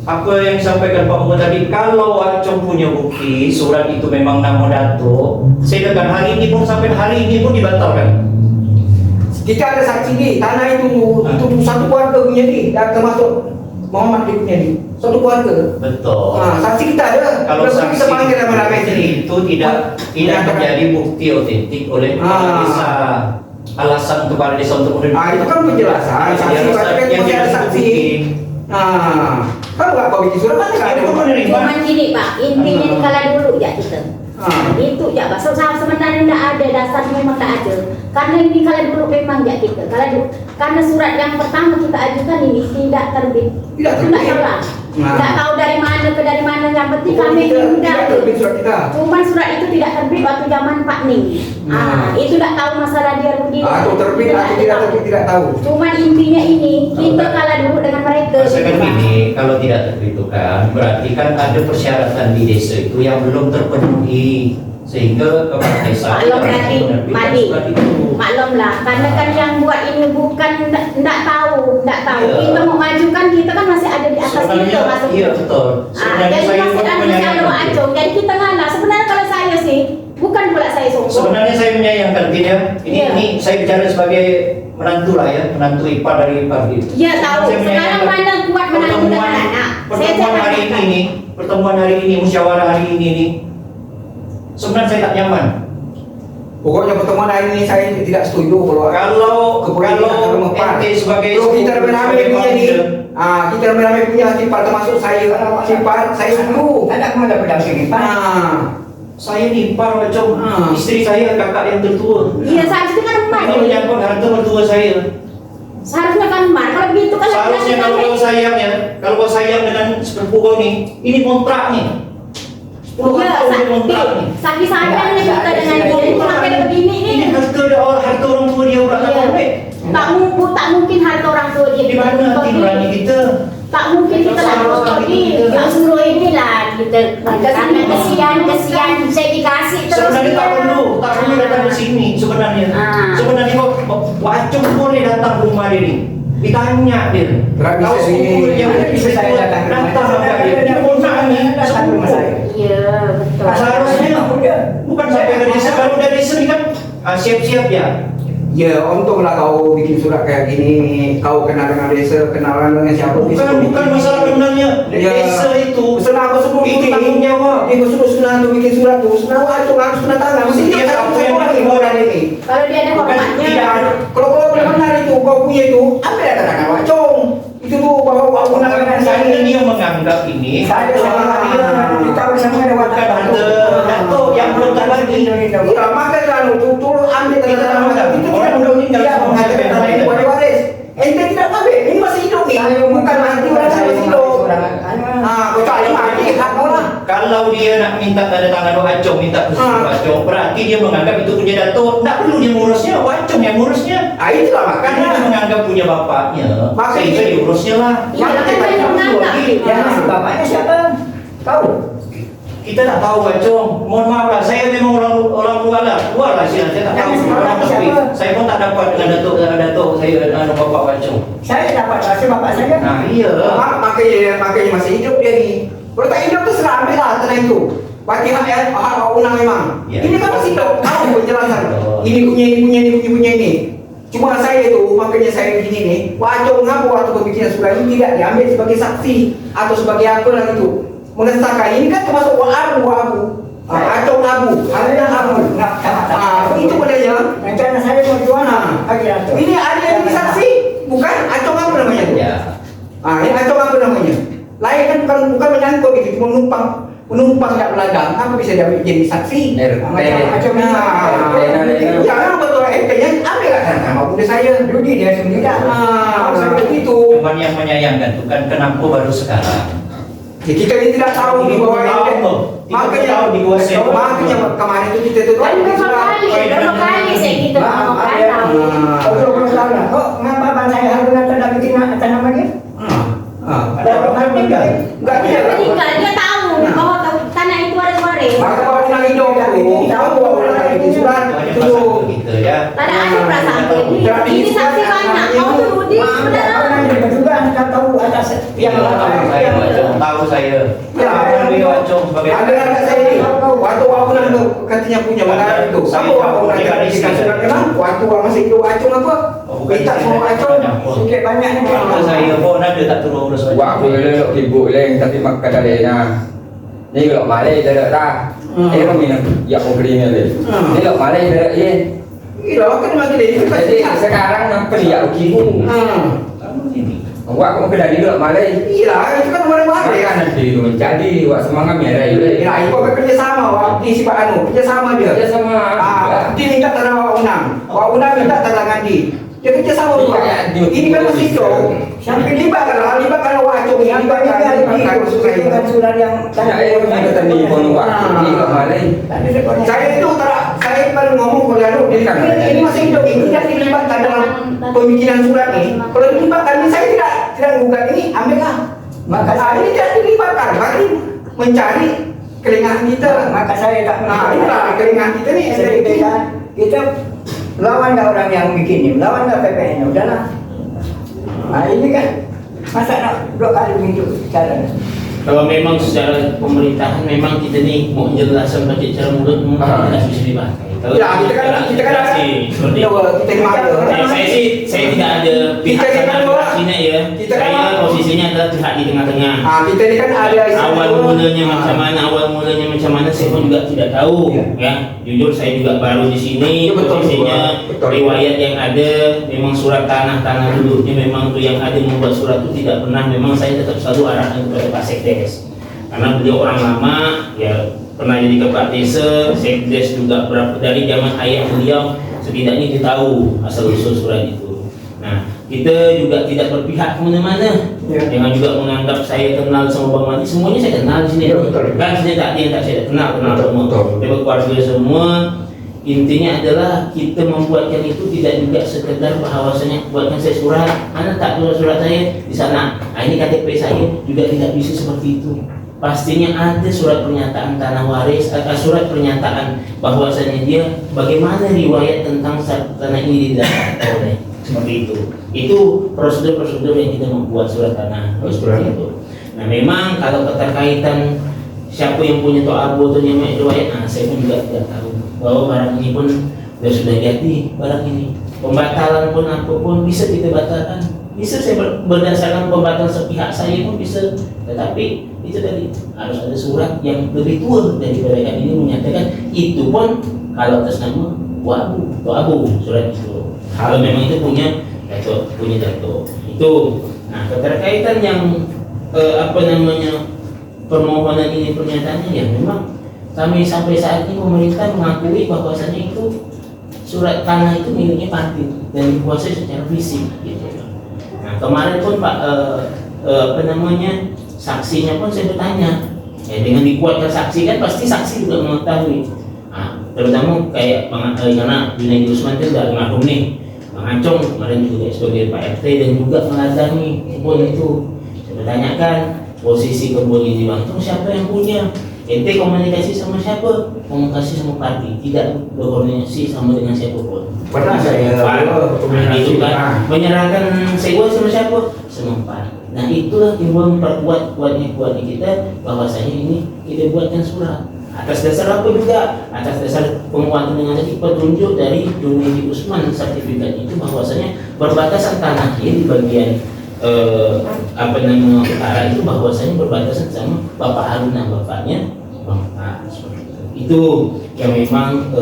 apa yang disampaikan Pak Umar tadi, kalau Wacong punya bukti surat itu memang nama Dato, silakan. Hari ini pun sampai hari ini pun dibatalkan. Jika ada saksi di tanah itu satu keluarga punya di, termasuk Muhammad dia punya di satu keluarga. Betul. Saksi kita ada. Kalau saksi kita panggil ramai-ramai itu tidak menjadi bukti otentik oleh kepala desa. Alasan kepala desa untuk menerbitkan. Itu kan penjelasan. Saksi kan masih ada saksi. Kan nggak bawa bikin surat kan nggak ada. Cuman gini Pak, intinya kalau dulu ya kita. Itu ya Pak, sebenarnya tidak ada dasar, memang tidak ada. Karena ini kalau dulu memang ya kita, karena surat yang pertama kita ajukan ini tidak terbit, tidak salah. Tidak tahu dari mana ke dari mana, yang penting kami tidak terbit surat kita. Cuman surat itu tidak terbit waktu zaman Pak Ning. Itu tidak tahu masalah dia rugi. Atau terbit atau tidak terbit tidak tahu. Cuman intinya ini kita kalah dulu dengan mereka. Maksudkan ini, kalau tidak terbit itu kan berarti kan ada persyaratan di desa itu yang belum terpenuhi, sehingga kepala desa maklum berarti Madi, maklumlah, karena kan yang buat ini bukan tidak tahu. Kita mau majukan, kita kan masih ada di atas kita masuk. Iya betul. Jadi masih ada Acong, jadi kita ngalah. Sebenarnya kalau saya sih bukan pula saya sombong. Sebenarnya saya menyayangkan tidak. Ini saya bicara sebagai menantu lah ya, menantu ipar dari ipar gitu. Iya tahu. Saya Sekarang menanyakan mana kuat menantu dengan anak. pertemuan hari ini nih, pertemuan hari ini, musyawarah hari ini nih, sebenarnya saya tak nyaman. Pokoknya pertemuan hari ini saya tidak setuju Kalau ente sebagai kalau kita rame-rame punya nih, kita rame-rame punya sifat termasuk saya, sifat saya setuju. Ada kemana pendamping Pak? saya nih ipar macam istri saya kakak yang tertua. Iya seharusnya kan emas. Ini menyangkut harta mertua saya. Seharusnya kan emas. Kalau begitu kan Seharusnya kalau kau sayang ya, kalau kau sayang dengan sepupu kau nih, ini kontrak nih. 10 Iya, tahun ini kontrak nih. sakit sayangnya kita dengan dia ini sampai begini nih. Ini harta orang tua dia udah Iya. Tak mungkin harta orang tua dia Di mana hati nurani kita? tak mungkin kita lakukan ini yang suruh inilah kita karena kesian saya dikasih terus Sebenarnya tak dia. perlu datang ke sini sebenarnya. Ah. Sebenarnya kok Wacung boleh datang ke rumah dia nih. Ditanya dia. Tak bisa Kau sepupu sini. yang Bisa saya datang ke rumah datang saya. ke dia. Ini kontrak nih. Datang ke rumah saya. Iya betul. Seharusnya bukan sampai ke desa, kalau udah desa ini kan siap-siap ya. Ya, untunglah kau bikin surat kayak gini. Kau kenal dengan desa, kenalan dengan siapa? Bukan masalah kenalnya. Ya. Desa itu. Senang aku sebelum Itu tanggung jawab. Dia suruh senang tu bikin surat tu. Senang aku harus kena tangan. Mesti dia Dia tahu tahu yang semua itu. ni orang ini. Kalau dia ada Bukan hormatnya. tidak ada. Kalau kau benar itu, kau punya itu, ambil datang tangan wacong. Itu tu bawa aku nak dengan Karena saya. dia menganggap ini Saya sama dia. Kita bersama dengan bukan harta Datuk yang belum terbagi. Ya, maka kan tu tolong ambil Kita tangan tahu tak? itu Orang tidak ini tidak dalam mengatakan konsep tangan itu yang pada waris. Ente tidak ambil, ini masih hidup ni. Bukan mati orang saya masih hidup. Kau tak ada mati, hak kau lah. Kalau dia nak minta tanda tangan Wacong, minta khusus Wacong, berarti dia menganggap itu punya Datuk. Tak perlu dia ngurusnya, Wacong yang ngurusnya. Itulah Karena dia makanya. menganggap punya bapaknya, Makanya- sehingga diurusnya lah. Iya kan dia menganggap. Yang masuk bapaknya siapa? Kau. Kita tak tahu Wacong, mohon maaf lah, saya memang orang luar lah, sih, saya tak tahu Yang orang siapa? tapi saya pun tak dapat dengan Datuk saya dengan bapak Wacong. Saya dapat rasa bapak saya. Nah iya, Makanya masih hidup dia ni. Kalau tak hidup tu serah ambil lah tanah itu. Bagi hak ya, hak kau unang memang. Ya. Ini kan masih hidup. Tahu penjelasan. Ini punya ini. Cuma saya tu, makanya saya begini ni. Wacong ngapu waktu pembikinan surat ini tidak diambil sebagai saksi atau sebagai apa lah itu. Mengesahkan ini kan termasuk abu. Wacong abu, harga abu. Itu bedanya. Rencana saya mau jual bagi Datuk. Ini ada yang jadi saksi, bukan? Acong apa namanya tu? ya. Ini acong apa namanya? Lain kan bukan menyangkut itu, cuma menumpang tak beladang. Apa bisa jadi saksi? Macam Ya kan betul RT-nya ambil lah nama bunda saya. Judi dia sendiri dah. Seperti itu. Cuman yang menyayangkan tu kan kenapa baru sekarang? Ya, kita ini tidak tahu di bawah RT. Makanya Makanya kemarin itu kita tu Kan berapa kali saya kita mengatakan. Kok ngapa abang saya harus tidak bikin atas nama dia? Ada orang meninggal. Enggak Dia dia. meninggal, dia tahu bahwa tanah itu ada waris. Maka kalau nak hidup tu, tahu bahwa nak bikin surat Banyak itu. masalah kita ya. Tak ada perasaan ini saksi banyak. Kau tuh di sebenarnya. Juga anda tahu atas yang Saya Wacong, tahu saya. Ya, Tahu dia Wacong sebagai ada anak saya ni. Waktu aku nak katanya punya barang itu. Sama aku nak bikin surat kenal. Waktu aku masih hidup acung apa? Minta semua acung. sikit banyaknya Kalau saya pun ada tak turun urus Buat aku le ibu le tapi mak kada le na. Ni kalau malai dah dah. Orang ni ya aku beri ni le. Ni kalau malai dah ye. Iya, kan mati dia itu Jadi sekarang nampak dia ukimu. Buat aku kada ni kalau malai. Iya, itu kan mana-mana Kan kan. nanti tu jadi buat semangat merah le. Ya, ibu bekerja sama, waktu si Pak Anu, kerja sama dia. Dia sama. Dia minta tanda Wak Unang minta tanda Ngandi. Dia kerja sama dua. Ini kan masih hidup. Sampai libatkan Wacong ini, libatkan surat yang Saya ada tadi pun waktu ni kalau malai. Saya itu saya baru ngomong ke Anu, ini masih hidup, ini tidak dilibatkan dalam pemikiran surat ini. Kalau dilibatkan ini saya tidak gugat ini, ambillah. Maka Ini tidak dilibatkan, berarti mencari kelingahan kita. maka saya tak Inilah kelingahan kita ni. kita lawan dah orang yang bikin ni, lawan dah PPN, udahlah. Ini kan masa nak 2 kali begitu cara. Kalau memang secara pemerintahan memang kita ni mau jelaskan pakai cara mulut mungkin tidak bisa dipakai. Kalau Ya, kita kan seperti itu. kita ni mana? Saya sih Jadi saya tidak ada pihak Kita sana kan pihak bahwa- sini ya. kita kan Saya bahwa- posisinya adalah pihak di tengah-tengah. Kita ini kan ada Awal mulanya macam mana, saya pun juga tidak tahu. Iya. Ya, jujur saya juga baru di sini. Iya, betul, Posisinya betul. riwayat yang ada memang surat tanah dulunya memang tuh yang ada membuat surat itu tidak pernah. Memang saya tetap selalu arahkan kepada Pak Sekdes. Karena beliau orang lama, ya pernah jadi kepala desa, Sekdes juga berapa dari zaman ayah beliau, setidaknya dia tahu asal usul surat itu. Nah, kita juga tidak berpihak kemana-mana. Ya. Jangan juga menganggap saya kenal sama Bang Mati. Semuanya saya kenal di sini. Ya, betul. Kan sini tak ada yang tak saya kenal Betul, semua. betul. Kita keluarga semua. Intinya adalah kita membuatkan itu tidak juga sekedar bahwasanya buatkan saya surat, mana tak surat saya di sana. Nah, ini KTP saya juga tidak bisa seperti itu. Pastinya ada surat pernyataan tanah waris atau surat pernyataan bahwasanya dia bagaimana riwayat tentang tanah ini didapat oleh seperti itu. Itu prosedur-prosedur yang kita membuat surat tanah seperti itu. Nah, memang kalau keterkaitan siapa yang punya abu atau yang riwayat, saya pun juga tidak tahu bahwa barang ini pun sudah jadi barang ini. Pembatalan pun apapun bisa kita batalkan. Bisa saya berdasarkan pembatalan sepihak saya pun bisa, tetapi itu tadi harus ada surat yang lebih tua daripada yang ini menyatakan itu pun kalau atas nama Abu surat itu. Kalau memang itu punya dato itu. Nah, keterkaitan yang permohonan ini pernyataannya ya memang kami sampai saat ini pemerintah mengakui bahwasanya itu surat tanah itu miliknya Parti dan dikuasai secara fisik gitu. Nah, kemarin pun Pak saksinya pun saya bertanya, dengan dikuatkan saksi kan pasti saksi juga mengetahui. Nah, terutama kayak karena Junaidi Usman itu sudah almarhum nih, Bang Acong kemarin juga sebagai Pak RT dan juga mendatangi kebun itu. Saya bertanyakan posisi kebun ini Bang Acong siapa yang punya? Ente komunikasi sama siapa? Komunikasi sama Parti, tidak berkoordinasi sama dengan siapapun. Pernah saya itu kan menyerahkan sewa sama siapa? Sama Parti. Nah, itulah timbul memperkuat kuatnya kita bahwasanya ini kita buatkan surat. Atas dasar apa juga? Atas dasar penguatan dengan tadi petunjuk dari Junaidi Usman sertifikat itu bahwasanya perbatasan tanahnya di bagian utara itu bahwasanya berbatasan sama Bapak Haruna, bapaknya Bang Pak. Itu yang memang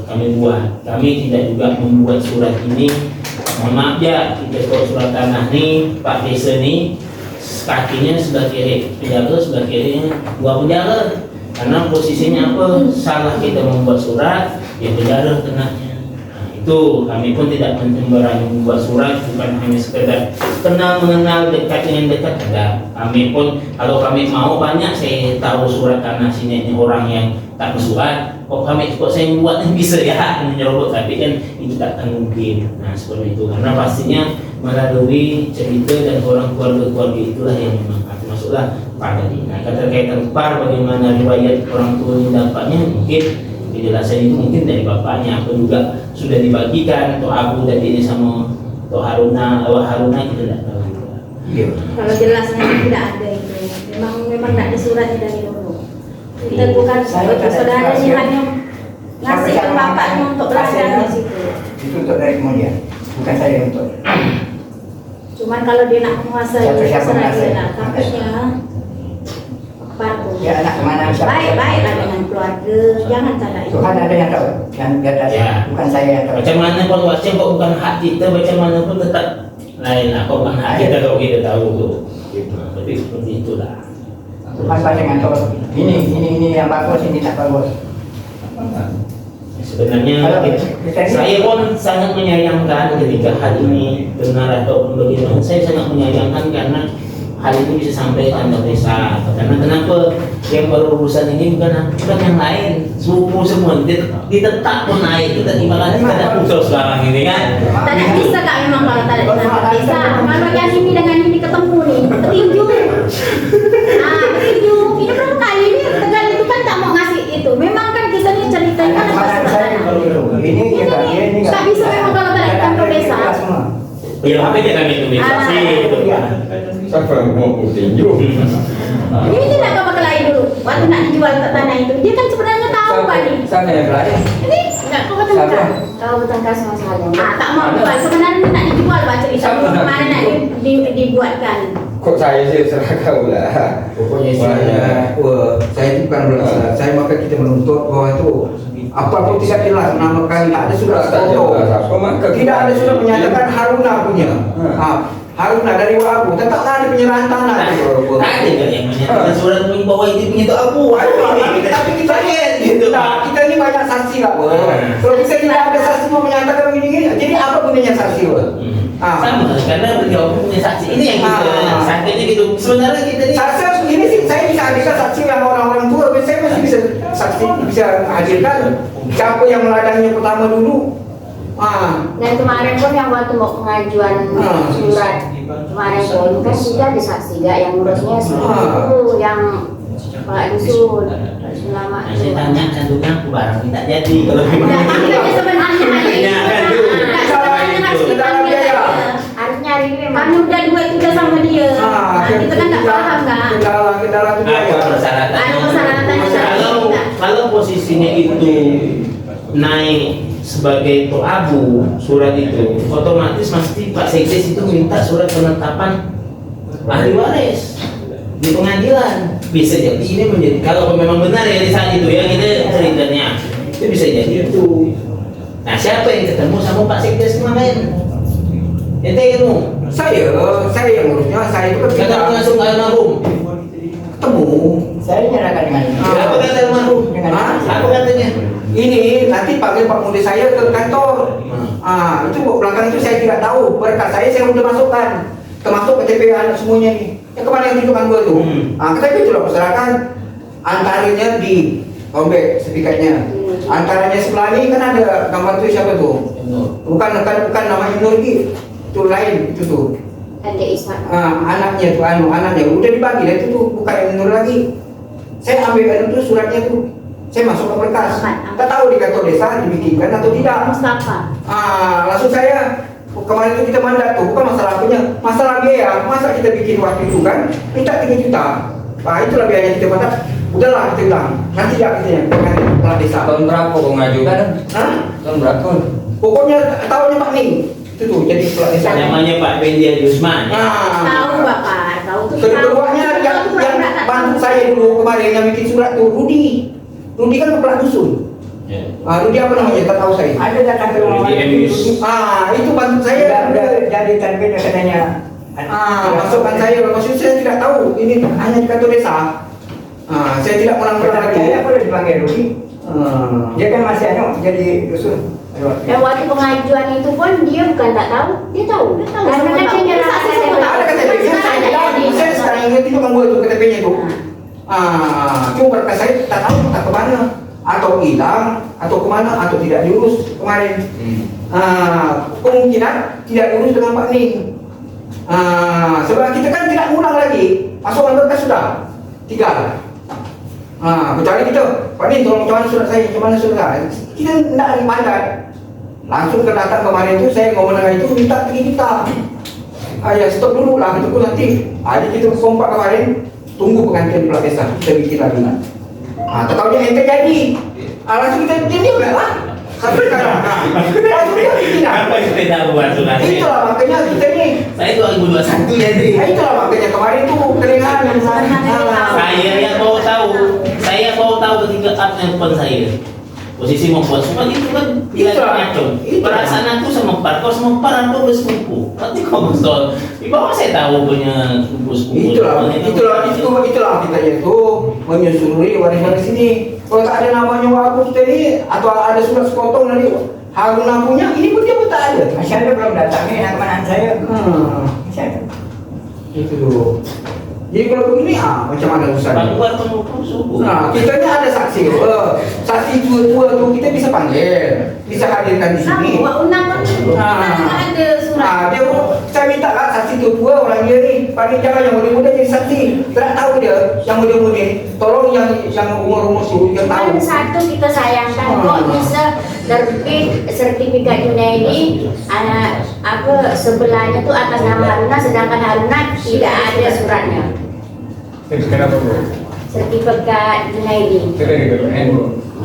kami buat. Kami tidak juga membuat surat ini. Mohon maaf ya, kita buat surat tanah nih Pak Desa nih kakinya sebelah kiri, penjaga sebelah kirinya dua penjaga. Karena posisinya apa? Salah kita membuat surat, ya penjara kenanya. Itu kami pun tidak berani membuat surat, bukan hanya sekedar kenal mengenal dekat dengan dekat, enggak. Kami pun kalau kami mau banyak saya tahu surat tanah sini orang yang tak bersurat, kok saya membuatnya bisa ya menyerobot, tapi kan itu tak akan mungkin. Nah, seperti itu karena pastinya melalui cerita dan orang keluarga itulah yang memang masuklah pada ini. Nah, keterkaitan par bagaimana riwayat orang tua yang dapatnya mungkin penjelasan itu mungkin dari bapaknya atau juga sudah dibagikan atau Abu tadi ini sama atau Haruna kita tidak tahu. Kalau jelasnya tidak ada itu, memang tidak ada suratnya dari dulu. Kita bukan saudaranya hanya ngasih ke bapaknya untuk belajar di situ. Itu untuk dari kemudian, bukan saya untuk. Cuman kalau dia nak menguasai, Siapa menguasai? takutnya baru. Ya anak kemana siapa? Baik-baiklah dengan keluarga, jangan salah itu. Tuhan ada yang tahu, yang di atas, Ya. bukan saya yang tahu. Macam mana pun wajib kok bukan hak kita, macam mana pun tetap lain lah, kok bukan hak kita kalau kita tahu tuh. Jadi seperti itulah. Tuhan pasti yang tahu. Ini yang bagus, ini tak bagus. Sebenarnya saya pun sangat menyayangkan ketika hal ini benar ataupun bagaimana. Saya sangat menyayangkan karena hal itu bisa sampai ke kantor desa. Karena kenapa yang berurusan ini bukan yang lain, suku semua ditetap pun naik. Kita ibaratnya kita ada putus sekarang ini kan. Tak bisa kak memang kalau tak ada kantor desa. Kalau yang ini dengan ini ketemu nih, petinju. Petinju. Ini berapa kali ini Tegal itu kan tak mau ngasih itu. Memang kan kita nih ceritanya kan Kemarin saya ini tak bisa memang kalau tak ada kantor desa. Ya apa dia kami itu sih itu kan. Siapa yang mau tinju? Ini tidak kau pakai lain dulu. Waktu nak dijual ke tanah itu, dia kan sebenarnya tahu pak nih. Siapa yang lain? Ini nggak kau bertengkar. Kau bertengkar sama saya. Tak mau buat. Sebenarnya nak dijual Pak cerita. Kemarin nak dibuatkan. Kok saya sih serah kau lah. Pokoknya istilahnya, saya itu bukan belasah. Saya maka kita menuntut bahwa itu apapun tidak jelas nama kali tak ada surat foto. Tidak ada surat menyatakan Haruna punya. Haruna dari Wabu, tetap tak ada penyerahan tanah. Tak ada kan yang menyatakan surat bahwa itu punya itu Abu. Tapi kita gitu. Kita ni banyak saksi lah. Kalau kita tidak ada saksi mau menyatakan begini, jadi apa gunanya saksi? Sama, karena beliau punya saksi. Ini yang kita sakitnya gitu. Sebenarnya kita ni saksi ini sih saya bisa hadirkan saksi yang orang-orang tua. Saya masih bisa saksi bisa hadirkan siapa yang meladangnya pertama dulu. Dan kemarin pun yang waktu mau pengajuan surat kemarin pun kan juga ada saksi gak yang ngurusnya itu yang Pak Dusun selama saya tanya cantumnya aku barang minta jadi kalau makanya sebenarnya harusnya hari ini kan udah dua itu udah sama dia. Kita kan tak paham nggak? Kendala itu kalau posisinya itu naik sebagai abu surat itu, otomatis pasti Pak Sekdes itu minta surat penetapan ahli waris di pengadilan. Bisa jadi ini menjadi, kalau memang benar ya di saat itu ya kita ceritanya itu bisa jadi itu. Nah siapa yang ketemu sama Pak Sekdes kemarin? Ente itu saya yang ngurusnya, saya itu kan ketemu langsung ke almarhum. Ketemu. Saya nyerahkan dengan Apa kata almarhum? Apa katanya? Ini nanti panggil Pak Mude saya ke kantor. Itu belakang itu saya tidak tahu. Berkas saya sudah masukkan, termasuk KTP anak semuanya nih. Yang kemarin yang tunjukkan gue tuh. KTP itu lah persyaratan. Antaranya di Ombek sertifikatnya. Antaranya sebelah ini kan ada gambar tuh siapa tuh? Bukan namanya Nur Gi. Itu lain itu tuh. Ada Isma. Anaknya tuh anaknya udah dibagi dah itu tuh, bukan yang Nur lagi. Saya ambil itu suratnya tuh. Saya masuk ke berkas. Kita tahu di kantor desa dibikinkan atau tidak. Mustafa. Langsung saya kemarin itu kita mandat tuh, bukan masalah punya, masalah biaya. Masa kita bikin waktu itu kan minta 3 juta. Itulah biayanya kita mandat. Udahlah kita bilang, nanti ya kita yang kepala desa. Tahun berapa kau ngajukan? Tahun berapa? Pokoknya tahunnya Pak Ning. Itu tuh jadi kepala desa. Namanya Pak Bendia Yusman. Tahu Bapak, tahu tuh. Keduanya yang bantu saya dulu kemarin yang bikin surat tuh Rudi kan kepala dusun. Rudi apa namanya? Tak tahu saya. ada datang ke rumah Itu bantu saya. jadi tanpa katanya. Masukkan saya. Maksudnya saya tidak tahu. Ini hanya di kantor desa. Saya tidak melanggar lagi. Saya boleh dipanggil Rudi. Dia kan masih jadi dusun. Dan waktu pengajuan itu pun dia bukan tak tahu, dia tahu. Karena kan dia nyerahkan Ada KTP-nya. Saya sekarang ingat itu membuat tuh KTP-nya tuh. Cuma berkas saya tak tahu tak kemana, atau hilang, atau kemana, atau tidak diurus kemarin. Kemungkinan tidak diurus dengan Pak Ning. Sebab kita kan tidak ngulang lagi, masukkan berkas sudah 3. Kecuali kita, Pak Ning tolong macam mana surat saya, macam mana surat saya. Kita tidak ada mandat. Langsung ke datang kemarin itu saya ngomong dengan itu minta 3 juta. Ya stop dulu lah, itu pun nanti. Jadi kita kompak kemarin. Tunggu pengantin kepala desa, kita bikin lagi. Tahu dia ente jadi. Langsung kita diam lah. Sampai sekarang. Langsung kita bikin. Apa yang kita buat surat? Itulah makanya kita ni. Saya 2021 jadi. Itulah makanya kemarin tu kelingan yang Saya mau tahu ketika up handphone saya. Posisi membuat semua itu kan tidak ngacung. Perasaan aku sama Parko sama Parko bersepupu. Nanti kau betul. Di bawah saya tahu punya sepupu. Itulah kita itu menyusuri waris-waris ini. Kalau tak ada namanya Wabu kita ni atau ada surat sepotong dari Haruna punya, ini pun dia pun tak ada. Masih ada belum datang ni nak kemana saya? Masih ada. Itu dulu. Jadi kalau begini macam mana urusan? Kita ni ada saksi. Saksi tua tu kita bisa panggil, bisa hadirkan di sini. Undang kan ada surat. Saya minta lah saksi tua orang dia ni. Panggil jangan yang muda-muda jadi saksi. Tak tahu dia yang muda-muda. Tolong yang umur-umur tu yang tahu. Satu kita sayangkan kok bisa terbit sertifikat Junaidi anak sebelahnya tu atas nama Haruna, sedangkan Haruna tidak ada suratnya. Kenapa bro? Sertifikat Junaidi.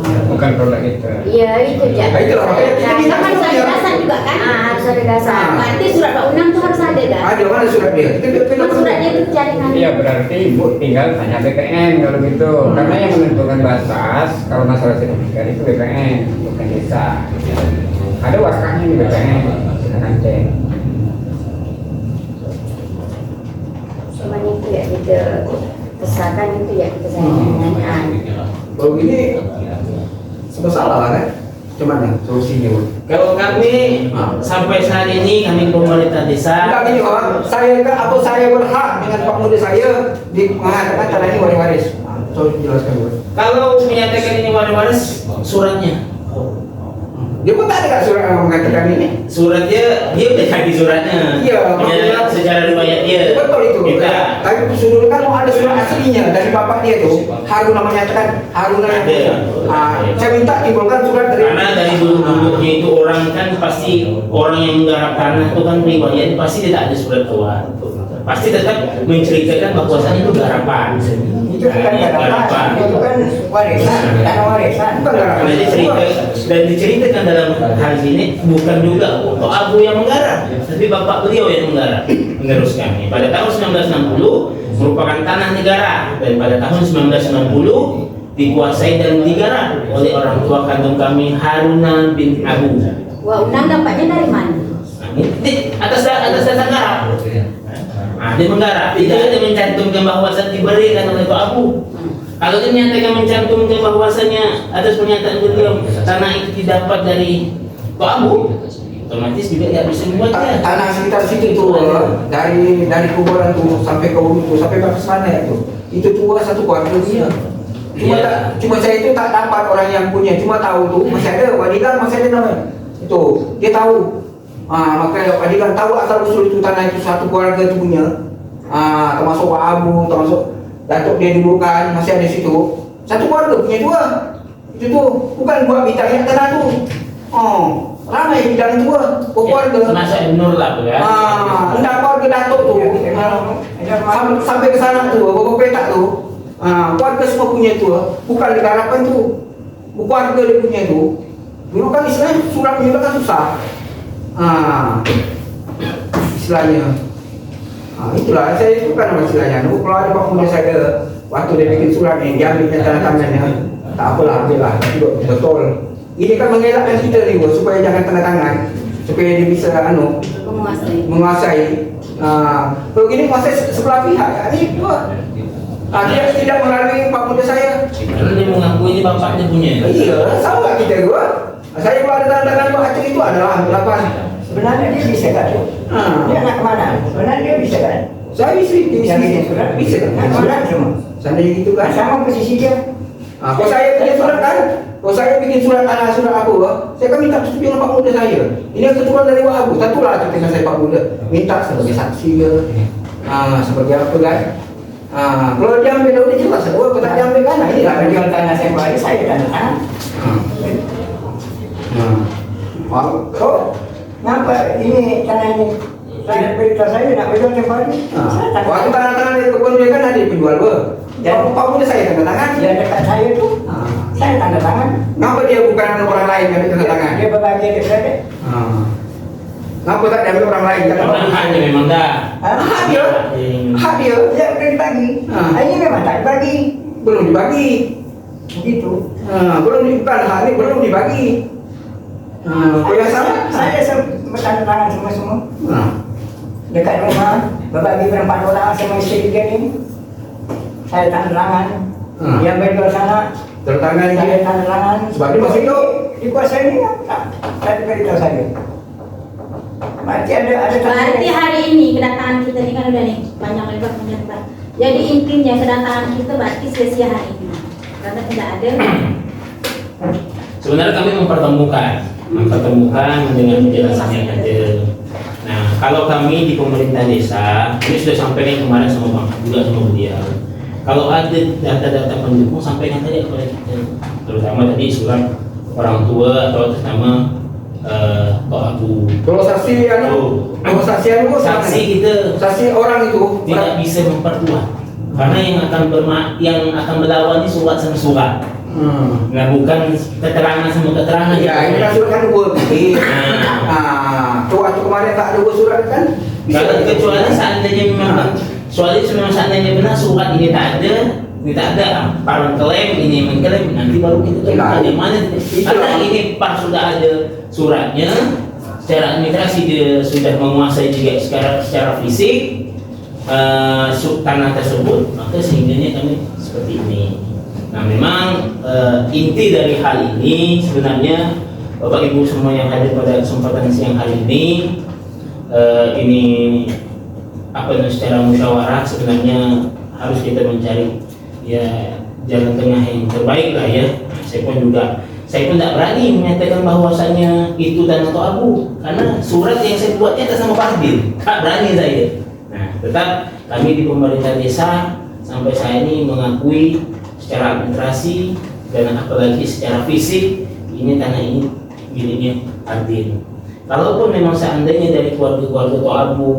bukan produk itu. Iya itu ya. Nah, itulah makanya kita minta Sama harus ada suratnya. dasar juga kan? Harus ada dasar. Ah. Berarti surat Pak Unang itu harus ada kan? Ada mana surat dia? Memang suratnya itu carikan. Iya berarti ibu tinggal tanya BPN kalau gitu. Karena yang menentukan batas kalau masalah sertifikat itu BPN bukan desa. Ada waskanya di BPN. Silakan cek. Cuman itu ya kita pesakan itu ya kita sayangkan. Kalau gini serba salah lah kan? Cuman solusinya Bu. Kalau kami sampai saat ini kami pemerintah desa Enggak gini Pak, saya kan atau saya berhak dengan Pak Muda saya di mengatakan tanah ini waris. Coba jelaskan Bu. kalau menyatakan ini waris suratnya. Dia pun tak ada surat yang mengatakan ini. Suratnya dia udah kasih suratnya. Iya, Menyatakan maksudnya- secara riwayat dia. Betul itu. Kita Tapi sudah kan mau ada surat aslinya dari bapak dia tuh. Haruna menyatakan Haruna yang punya. Saya minta timbulkan surat dari. karena dari dulu-dulunya itu orang kan pasti orang yang menggarap tanah itu kan riwayat pasti tidak ada surat keluar. Pasti tetap menceritakan bahwasannya itu garapan. Itu bukan garapan, itu kan warisan, tanah warisan. Bukan garapan. Karena dicerita dan diceritakan dalam hal ini bukan juga Tok Abu yang menggarap, tapi bapak beliau yang menggarap, meneruskan. Pada tahun 1960 merupakan tanah negara dan pada tahun 1960 dikuasai dan digarap oleh orang tua kandung kami Haruna bin Abu. Wah Unang dapatnya dari mana? Di atas dasar garap. Dia menggarap, tidak ada mencantumkan bahwasan diberikan oleh Tok Abu. Kalau dia menyatakan mencantumkan bahwasanya atas pernyataan beliau tanah itu didapat dari Tok Abu, otomatis juga nggak bisa membuatnya. Tanah sekitar situ itu dari kuburan tuh sampai ke ulu tuh sampai ke sana ya tuh. Itu tua satu keluarga dia. Cuma saya itu tak dapat orang yang punya, cuma tahu tuh masih ada wadigan masih ada namanya. Itu dia tahu. Maka wadigan tahu asal usul itu tanah itu satu keluarga itu punya. Termasuk Pak Abu, termasuk Datuk dia dulu kan masih ada situ. Satu keluarga punya dua. Itu tuh bukan buat bidangnya tanah tuh. Ramai bidang itu keluarga. Masa Nur lah tuh ya. Enggak keluarga Datuk tuh. Sampai ke sana tuh, bawa petak tuh. Keluarga semua punya itu, bukan digarapan tuh. Keluarga dia punya itu. Dulu kan istilahnya surat juga kan susah. Istilahnya. Itulah saya itu kan istilahnya. Kalau ada Pak Muda saya waktu dia bikin surat ini, dia ambil tanda tangannya. Tak apalah, ambillah. Betul. Ini kan mengelakkan kita nih, supaya jangan tanda tangan, supaya dia bisa menguasai. Kalau gini menguasai sebelah pihak, ini dua. Dia tidak melalui Pak Muda saya. Karena dia mengaku ini bapaknya punya. Iya, sama kita dua. Saya kalau ada tanda tangan Pak Aceh itu adalah ambil. Sebenarnya dia bisa kan? Dia anak mana? Sebenarnya dia bisa kan? Saya bisa kan? Anak mana semua? Seandainya gitu kan? Sama posisi dia. Kalau saya bikin surat kan, kalau saya bikin surat aku, saya kan minta persetujuan Pak Muda saya. Ini yang keturunan dari Pak Abu, tentulah ketika saya Pak Muda minta sebagai saksi ya, sebagai apa kan? Kalau diambil udah jelas, kalau tak diambil kan, ini lah Jual tanah saya balik, saya tanda tangan. Kok ngapa ini tanah ini? Saya beritahu saya nak berjual kembali. Saya tanda Waktu tangan. tangan dari kebun dia kan ada penjual ber. Pak Muda saya tanda tangan. Dia dekat saya itu, saya tanda tangan. Kenapa dia bukan orang lain yang tanda tangan? Dia berbagi dia berada. Kenapa tak diambil orang lain? Karena haknya memang dah. Hak dia. Hak dia. Ya udah dibagi. Ini memang tak dibagi. Belum dibagi. Begitu. Bukan hak ini belum dibagi. Yang sama? Saya tanda tangan semua. Dekat rumah, berbagi berempat orang sama istri dia ini. Saya tanda tangan. Yang berjual sana, Tertangan saya ini. tanda tangan. Sebab dia masih hidup. Dikuasai ini tak. Saya beritahu saya. Berarti ada Berarti hari ini kedatangan kita ini kan udah nih panjang lebar. Jadi intinya kedatangan kita berarti sia-sia hari ini karena tidak ada. Sebenarnya kami mempertemukan dengan penjelasan yang ada. Nah, kalau kami di pemerintah desa, ini sudah sampaikan kemarin sama Bang juga sama beliau. Kalau ada data-data pendukung sampaikan saja kepada kita, terutama tadi surat orang tua atau atas nama Tok Abu. Kalau saksi Saksi kita saksi orang itu tidak bisa memperkuat karena yang akan melawan ini surat sama surat. Nah bukan keterangan sama keterangan. Ya, ini kan surat kan dua bukti. Waktu kemarin tak ada dua surat kan? Kalau kecuali seandainya memang memang seandainya benar surat ini tak ada para klaim ini mengklaim, nanti baru kita temukan yang mana. Karena ini pas sudah ada suratnya secara administrasi dia sudah menguasai juga secara fisik tanah tersebut, maka sehingganya kami seperti ini. Nah memang inti dari hal ini sebenarnya Bapak Ibu semua yang hadir pada kesempatan siang hari ini secara musyawarah sebenarnya harus kita mencari ya jalan tengah yang terbaik lah ya. Saya pun tidak berani menyatakan bahwasanya itu tanah atau abu karena surat yang saya buatnya atas nama Fardil, tak berani saya. Nah tetap kami di pemerintah desa sampai saya ini mengakui secara administrasi dan apalagi secara fisik ini tanah ini miliknya Fardil. Kalaupun memang seandainya dari keluarga-keluarga atau abu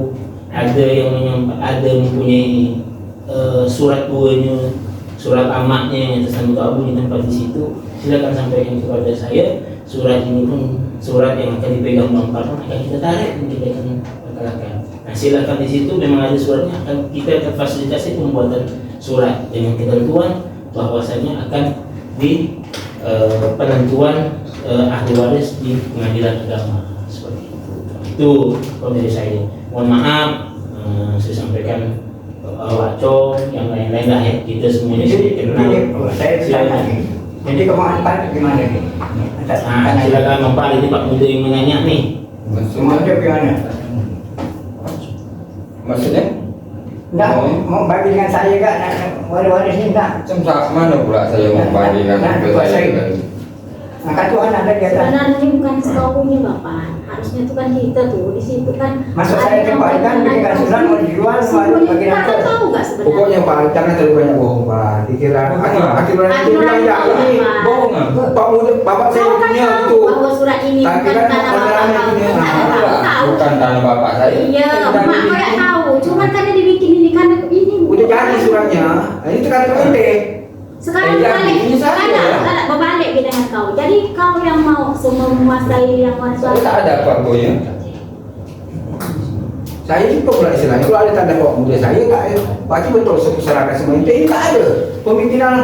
ada yang mempunyai surat buahnya, surat amaknya yang atas nama abu tempat di situ, silakan sampaikan kepada saya. Surat ini pun surat yang akan dipegang Bang Parman akan kita tarik dan kita akan batalkan. Nah silakan di situ memang ada suratnya, akan kita fasilitasi pembuatan surat dengan ketentuan bahwasanya akan di penentuan ahli waris di pengadilan agama seperti itu. Itu dari saya. Mohon maaf saya sampaikan Wacong yang lain-lain lah ya, kita semuanya sudah kenal. Saya jadi kemauan Pak gimana nih? Silakan Bang Pak, ini Pak Muda yang menanya nih. Semuanya gimana? Maksudnya? Enggak, mau bagi dengan saya enggak? Waris ini enggak? Sampai mana pula saya mau bagi dengan saya? Maka Tuhan ada di atas. Sebenarnya bukan sekaunya Bapak, harusnya itu kan kita tuh di situ kan. Masuk saya kembalikan dengan surat mau dijual mau bagi Kita nanti. tahu nggak sebenarnya? Pokoknya Pak, jangan terlalu banyak bohong Pak. Dikira aturan itu bilang ya ini bohong. Pak Muda, Bapak saya Kau kan punya tahu itu. bahwa surat ini Tak bukan kira tanah orderannya Bapak. punya. Tahu. Bukan tanah bapak saya. Iya, mak kayak tahu. Cuman kan yang dibikin ini kan ini. Udah jadi suratnya. Nah, itu kan ente. Sekarang jadi, ini balik, saya. ada berbalik kita dengan kau. Jadi kau yang mau semua menguasai yang Saya tak ada apa-apanya. Saya juga pula istilahnya kalau ada tanda Pak Muda saya tak ada. Pasti betul serahkan semua ente ini tak ada. Pemimpinan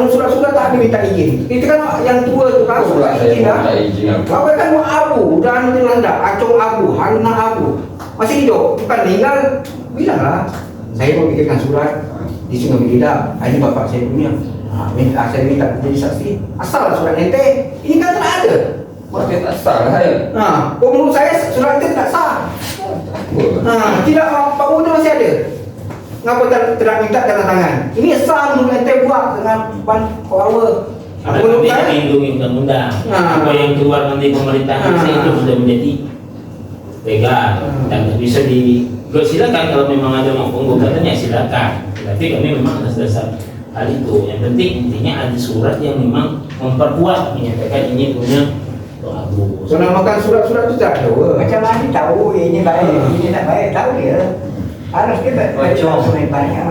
surat-surat tak diminta izin. Itu kan yang tua tu kan surat Saya izin mau dah. tak izin apa? Bapak kan mau abu, dan Belanda, Acong abu, Haruna abu. Masih hidup, bukan meninggal. Bilanglah, saya mau bikinkan surat di Sungai Bidida. Ini bapak saya punya. Saya minta jadi saksi. Asal surat ente, ini kan tak ada. Maksudnya tak sah saya. Menurut saya surat itu tak sah. Tidak, Pak Muda masih ada. Ngapa tidak minta tanda tangan? Ini sah menurut ente buat dengan power. Menurut Tidak saya, melindungi undang-undang. Apa yang keluar nanti pemerintahan itu sudah menjadi legal dan bisa silakan kalau memang ada mau penggugatannya silakan. Tapi kami memang atas dasar hal itu. Yang penting intinya ada surat yang memang memperkuat menyatakan ini punya Abu. so namakan surat-surat itu tak ada. Macam mana tahu ini baik, ini tak baik, tahu dia. Harus kita banyak.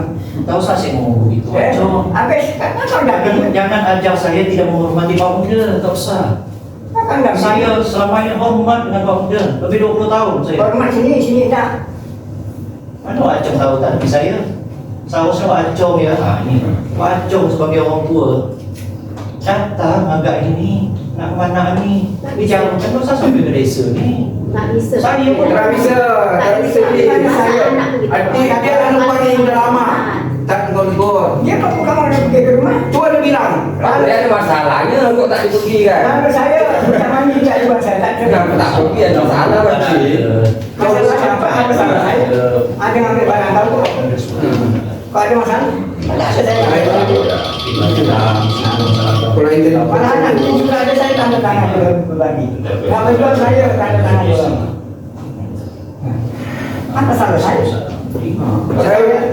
Tahu saya sih ngomong begitu. Wacong. Habis kan kau dah Jangan ajar saya tidak menghormati Pak Muda, tak usah. kan dah Saya selama ini hormat dengan Pak Muda, lebih 20 tahun saya. hormat sini tak. Mana Wacong tahu tak dari saya? Seharusnya Wacong ya. Ini Wacong sebagai orang tua. Datang agak ini, nak mana ni? Tapi jangan macam usah sampai ke desa ni. Tak bisa. Saya pun Tak bisa jadi saya. Dia anu pagi sudah lama. Tak gol-gol. Dia kok bukan orang pergi ke rumah. Tu ada bilang. Kalau ada masalahnya kok tak dipergi kan? Kalau saya bersama ni tak buat saya tak Kenapa tak pergi ada masalah berarti? Masalah apa salah saya? Ada ngambil barang tahu. Kalau ada masalah, tak ada saya. Kalau itu Kalau nanti sudah ada saya tanda tangan berbagi. Nak menjual saya tanda tangan doang. Apa salah saya?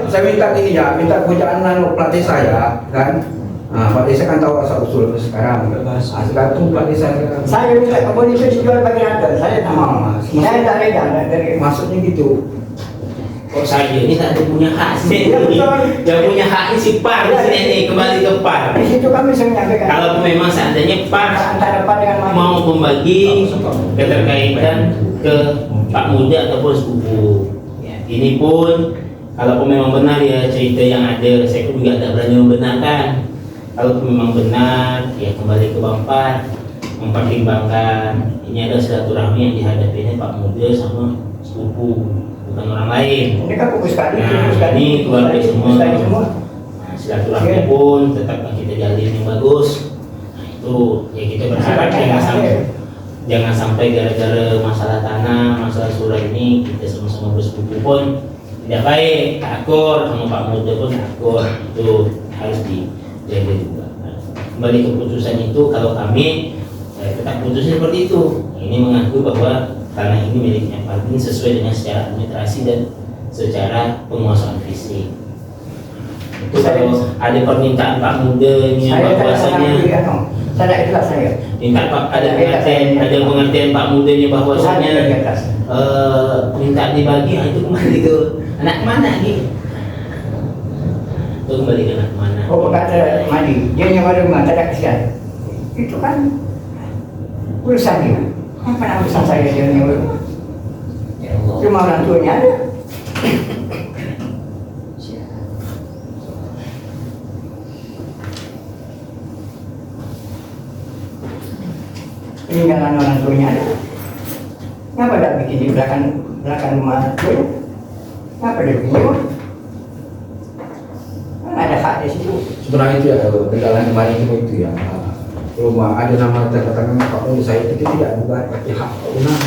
saya minta ini ya, minta kerjaan plat desa ya, kan? Plat desa kan tahu asal usul sekarang. Sekarang tu plat desa sekarang. Saya minta kebun itu dijual bagi rata. Saya tak mau. Saya tak reda dari Maksudnya gitu. kok saya ini tak ada punya hak sih. Ya, betul. Yang punya hak ini si par di sini nih, kembali ke par. Di situ kami bisa menyampaikan. Kalau memang seandainya par Antara Pak dengan Madi. mau membagi keterkaitan ke Pak Muda ataupun sepupu. Ya, ini pun kalau memang benar ya cerita yang ada, saya pun juga tak berani membenarkan. Kalau memang benar, ya kembali ke Bang Par, mempertimbangkan ini ada silaturahmi yang dihadapi ini Pak Muda sama sepupu, bukan orang lain. Ini kan fokus sekali. Nah, ini keluarga semua. Nah, silaturahmi pun tetap kita jalin yang bagus. Nah, itu ya kita berharap jangan sampai gara-gara masalah tanah, masalah surat ini kita sama-sama bersepupu pun tidak baik, akur sama Pak Muda pun akur, itu harus dijaga juga. Nah, kembali keputusan itu kalau kami tetap putusnya seperti itu. Ini mengaku bahwa tanah ini miliknya Pak Bin sesuai dengan secara administrasi dan secara penguasaan fisik. Itu kalau ada permintaan Pak Muda ini bahwasanya saya ikhlas saya. minta Pak ada pengertian Pak Mudanya bahwasanya minta dibagi, itu kembali ke anak mana gitu. Itu kembali ke anak mana. Oh, kata Madi, dia nyawa rumah, tak ada kesian. Itu kan urusan dia. Apa urusan saya dia nyawa rumah? Ya Allah. Cuma orang tuanya ada. Peninggalan orang tuanya ada. Kenapa tak bikin di belakang rumah tuanya? Kenapa dia bikin rumah? Kan ada hak di situ. Sebenarnya itu ya kalau kendala kemarin itu ya rumah ada nama terkatakan Pak Uni saya itu tidak bukan pakai hak Pak Unang.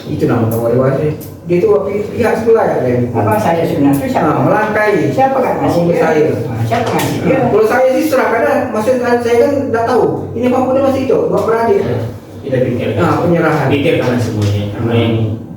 Itu nama waris. Dia itu pihak sebelah ya dia. Apa saya sebenarnya siapa melangkai. Siapa kan ngasih dia? Saya. Siapa ngasih dia? Kalau saya sih serah karena maksud saya kan tidak tahu. Ini Pak Uni masih itu dua beradik. Kita pikirkan. Nah, penyerahan. Pikirkan semuanya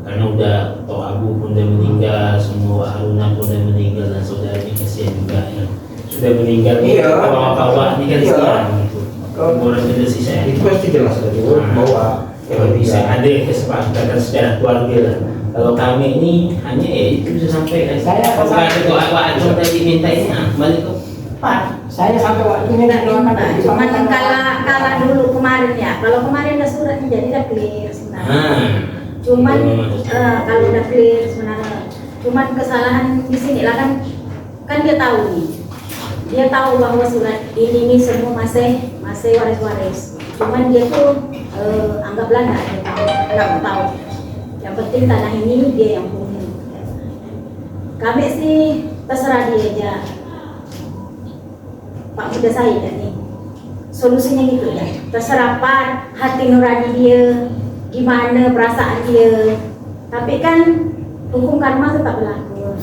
karena udah Tok Abu pun udah meninggal, semua Haruna pun udah meninggal dan saudaranya kasihan juga yang sudah meninggal. Iya. Bawa-bawa ini kan Iya. sekarang gitu. Orang tidak sisa. Itu pasti jelas tadi bahwa kalau bisa ada kesepakatan secara keluarga lah. Kalau kami ini hanya ya itu bisa sampai Saya bukan itu Acung tadi minta ini kembali ke Pak. Saya sampai waktunya nak doakan. Cuman kalah dulu kemarin ya. Kalau kemarin udah suratnya jadi udah clear sebenarnya. Cuman kalau udah clear sebenarnya. Cuman kesalahan di sini lah kan dia tahu nih. Dia tahu bahwa surat ini semua masih waris-waris. Cuman dia tuh anggaplah nggak tahu. Yang penting tanah ini dia yang punya. Kami sih terserah dia aja. Pak Muda saya nih. Solusinya gitu ya. Terserah Pak, hati nurani dia, gimana perasaan dia. Tapi kan hukum karma tetap berlaku.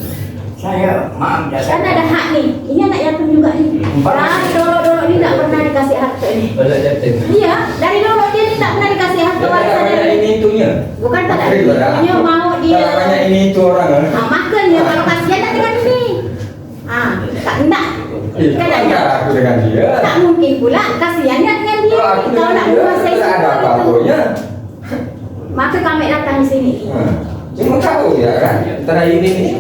Saya maaf ya. Kan ada hak nih. Ini anak yatim juga nih. Dari dulu ini tidak pernah dikasih hak ini. Pada jatim. Iya, dari dulu dia tidak pernah dikasih hak warisan dari ini itunya. bukan tak ada. Dia mau dia. Banyak ini itu orang kan. Nah, makanya kalau kasihan tak dengan ini. Tak enggak. Kan Enggak aku dengan dia. tak mungkin pula kasihannya dengan dia. Kalau aku Kalau nak menguasai tidak ada semua itu. apa-apanya. Maka kami datang di sini. Cuma tahu ya kan. Antara ini nih.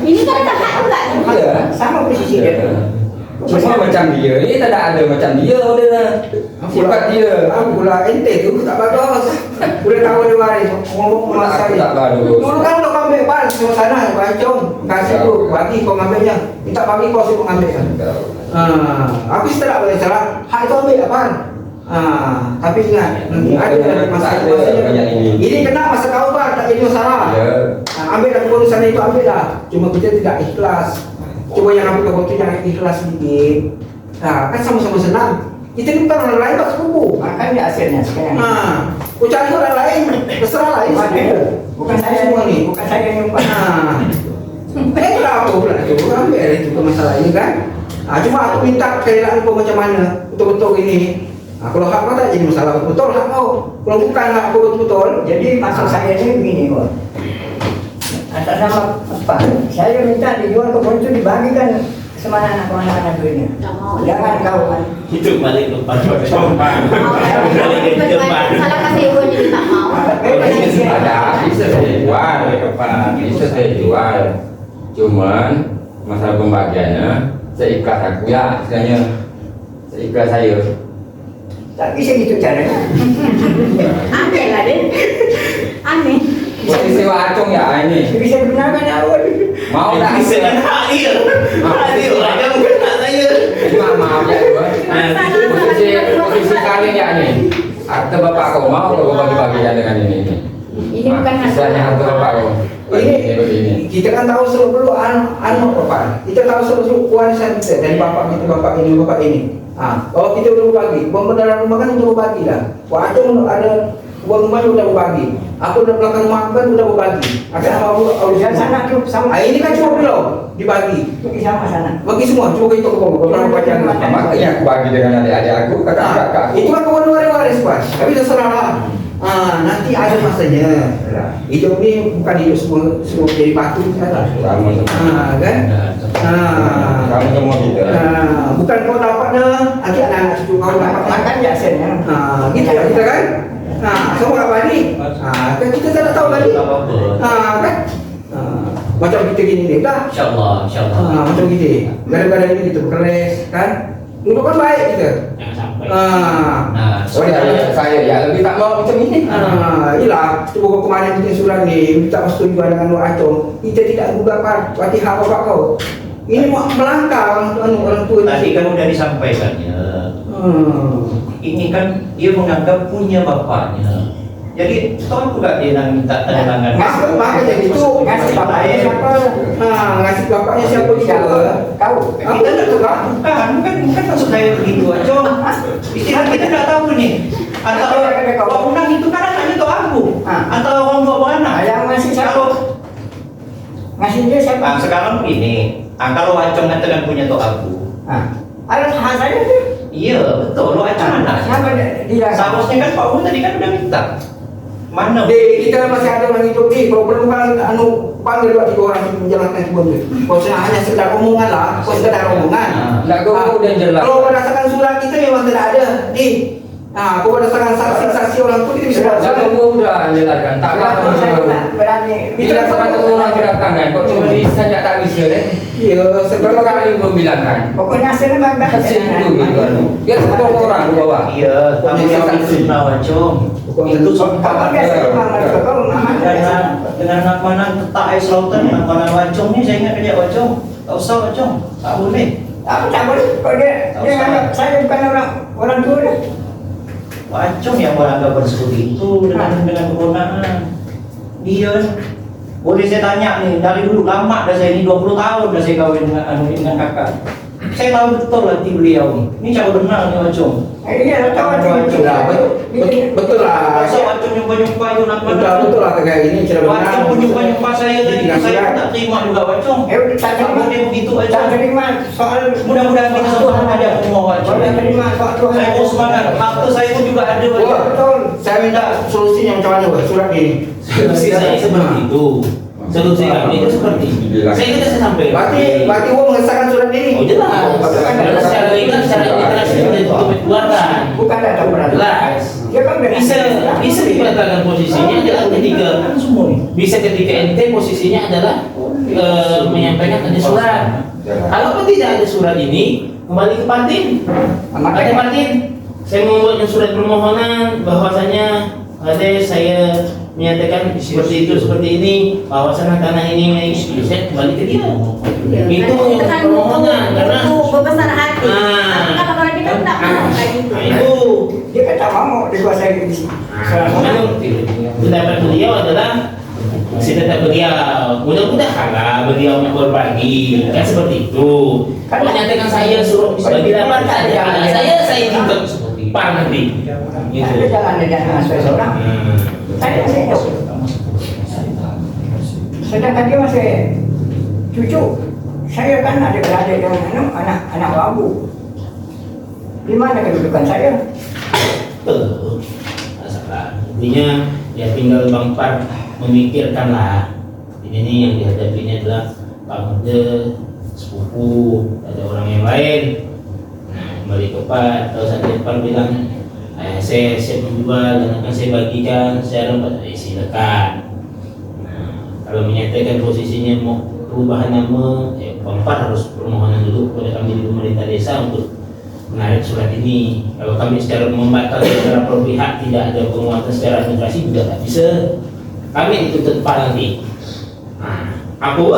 Ini kan ada hak juga. Iya. Sama posisi dia. Cuma macam dia ini tidak ada macam dia udah. Sifat dia. Aku pula ente tu tak bagus. Udah tahu dia waris ngomong sama Aku saya. tak bagus. Dulu kan udah ambil pan semua sana Bacong kasih tu bagi kau ngambilnya. Minta bagi kau sih mengambilnya. Aku tidak boleh salah. Hak itu ambil apaan? Tapi ingat ada masa ini kena masa kau bar tak jadi masalah. Ambil dan urusan itu ambil lah. Cuma kita tidak ikhlas. Coba yang ambil kau itu jangan ikhlas sedikit. Kan sama-sama senang. Kita ini bukan orang lain, Pak sepupu. Makanya hasilnya sekarang. Kau cari orang lain, terserah lain sepupu. Bukan saya semua nih. Bukan saya yang nyumpah. Kenapa pula itu? Ambil itu ke masalah ini kan. Cuma aku minta kerelaan kau macam mana betul-betul ini. Kalau hak kau tak jadi masalah betul hak kau. Kalau bukan hak kau betul-betul. Jadi maksud saya ini begini kok. Atas nama apa? Saya minta dijual kebun itu dibagikan semana anak-anak ini. Jangan kau kan. Itu balik ke Pak. Balik ke depan. Salah kasih ibu jadi tak mau. Ada apa bisa saya jual, bisa saya jual. Cuman masalah pembagiannya seikhlas aku ya, istilahnya seikhlas saya. Tak bisa gitu caranya. Aneh lah deh. Aneh. Posisi Wak Acung ya ini. Bisa dibenarkan awal. Mau tak? Bisa kan hadir. Hadir lah, kan bukan hak saya. Maaf ya gue. Posisi kalian ya ini. Atau bapak kau mau kau bagi-bagian dengan ini? Ini bukan hak Misalnya atau bapak kau. Ini kita kan tahu seluk beluk anu Bapak. Kita tahu seluk beluk warisan kita dari bapak itu, bapak ini. Kalau kita udah berbagi, pembenaran rumah kan udah berbagi lah. Wah, Acung ada uang rumah udah berbagi. Aku udah belakang rumah kan udah berbagi. Akan apa Dan sana tuh sama. ini kan cuma belum dibagi. Pergi sama sana. Bagi semua, coba itu ke bawah. Berapa bagian? Makanya aku bagi dengan adik-adik aku, kakak-kakak. Itu kan kawan waris Pak. Tapi terserah lah. Nanti ada masanya. Hidup ini bukan hidup semua jadi batu kan? Kamu semua. Kan? Kamu semua gitu. Bukan kau dapatnya, nanti anak-anak cucu kau dapat. Makan biasanya. Gitu ya kita kan? Semua apa ni? Kan kita tak tahu lagi. Kan? Macam kita gini ni, dah. Insyaallah, insyaallah. Macam gitu. Gara-gara ini kita bekeres, kan? Dulu kan baik kita. Jangan sampai. Nah, Oh ya, saya ya lebih tak mau macam ini. Ialah, coba kemarin bikin surat ni, minta persetujuan dengan Wak Acung. Kita tidak gugat Fatihah bapak kau. Ini mau melangkah orang tua. tadi kan udah disampaikan ya. Ini kan dia menganggap punya bapaknya. Jadi tahu juga dia nak minta tanda tangan. Makanya itu Ngasih bapaknya siapa? Ngasih bapaknya siapa juga. Kau. Kita tak tahu. Bukan maksud saya begitu aja. Istilah kita tidak tahu nih. Antara Wak Unang itu kan anaknya tuh aku. Antara orang dua anak. Yang ngasih siapa? Kalau Ngasih dia siapa? sekarang begini, kalau Acung katakan punya tuh aku. Ada hal saya tu. Iya betul, lo Acung anak. Siapa dia? Seharusnya kan Pak Unang tadi kan udah minta. Mana? Kita masih ada orang hidup ni. Kalau perlu kan panggil 2-3 orang untuk menjalankan kebun ni. Kalau hanya sekedar omongan lah, kalau sekedar omongan. Nak kau udah jelas. Kalau berdasarkan surat kita memang tidak ada. Kalau berdasarkan saksi-saksi orang tu kita bisa buat Nak surat. kau udah jelaskan. Tak apa Berani. Itu satu orang gerakan kok cuma bisa tak bisa deh. Ya, Berapa seberapa kali belum bilangkan? Pokoknya hasilnya bangga. Kasih dulu gitu. Dia satu orang di bawah. Iya, tapi yang sunnah Acung. Itu Kalau sempat biasa memang ada kalau nama dengan nak mana tak ais lautan, nak mana Acung ni saya ingat dia Acung. Tak usah Acung, tak boleh. tak boleh. Kalau dia nganggap saya bukan orang tua dia. Acung yang beranggap seperti itu dengan kegunaan. Dia boleh saya tanya nih, dari dulu lama dah saya ini 20 tahun dah saya kahwin dengan kakak. Saya tahu betul hati beliau ni. Ini cara benar ni Acung. Iya, tahu Acung. Betul lah. Masa Acung nyumpa-nyumpa itu nak mana? Betul lah kayak gini cara benar. Acung nyumpa-nyumpa saya tadi, saya tak terima juga Acung. tak Tak boleh begitu Tak Acung. terima soal Mudah-mudahan kita semua ada semua Acung. tak terima soal Tuhan. Saya mau semangat, harta saya pun juga ada Wah, Acung. betul. Saya minta solusinya macam mana Pak? Surat ini. Solusi saya seperti itu. Solusi kami itu seperti itu. Saya kita sampai. Berarti Wong mengesahkan surat ini. Oh jelas. Karena secara legal, secara internasional sudah dikeluarkan. Bukan datang berat. Jelas. Dia kan Bisa dibatalkan posisinya adalah ketika bisa ketika ente posisinya adalah menyampaikan ada surat. Kalau tidak ada surat ini kembali ke Patin. Ada Patin. Saya membuatnya surat permohonan bahwasanya ada saya menyatakan seperti itu seperti ini bahwasanya tanah ini saya kembali ke dia. Itu permohonan karena berbesar hati. Kalau orang kita tak mau kayak gitu. itu dia kata mau dikuasai di sini. pendapat beliau adalah masih tetap beliau. Mudah-mudahan lah beliau mau berbagi kan seperti itu. Kalau nyatakan saya suruh bagi dapat ada saya juga Pak nanti. Ada jalan dengan seseorang. Saya hidup. Sedangkan dia masih cucu. Saya kan ada beradik dengan anak babu. Di mana kedudukan saya? Masalah. Intinya ya tinggal Bang Par memikirkanlah. Ini yang dihadapinya adalah Pak Muda, sepupu, ada orang yang lain. Nah, kembali ke Pak, atau saat Pak bilang saya siap menjual dan akan saya bagikan secara silakan. Kalau menyatakan posisinya mau perubahan nama, Pak harus permohonan dulu kepada kami di pemerintah desa untuk menarik surat ini. Kalau kami secara membatalkan secara berpihak tidak ada penguatan secara administrasi juga tak bisa. Kami dituntut Pak nanti. Nah, aku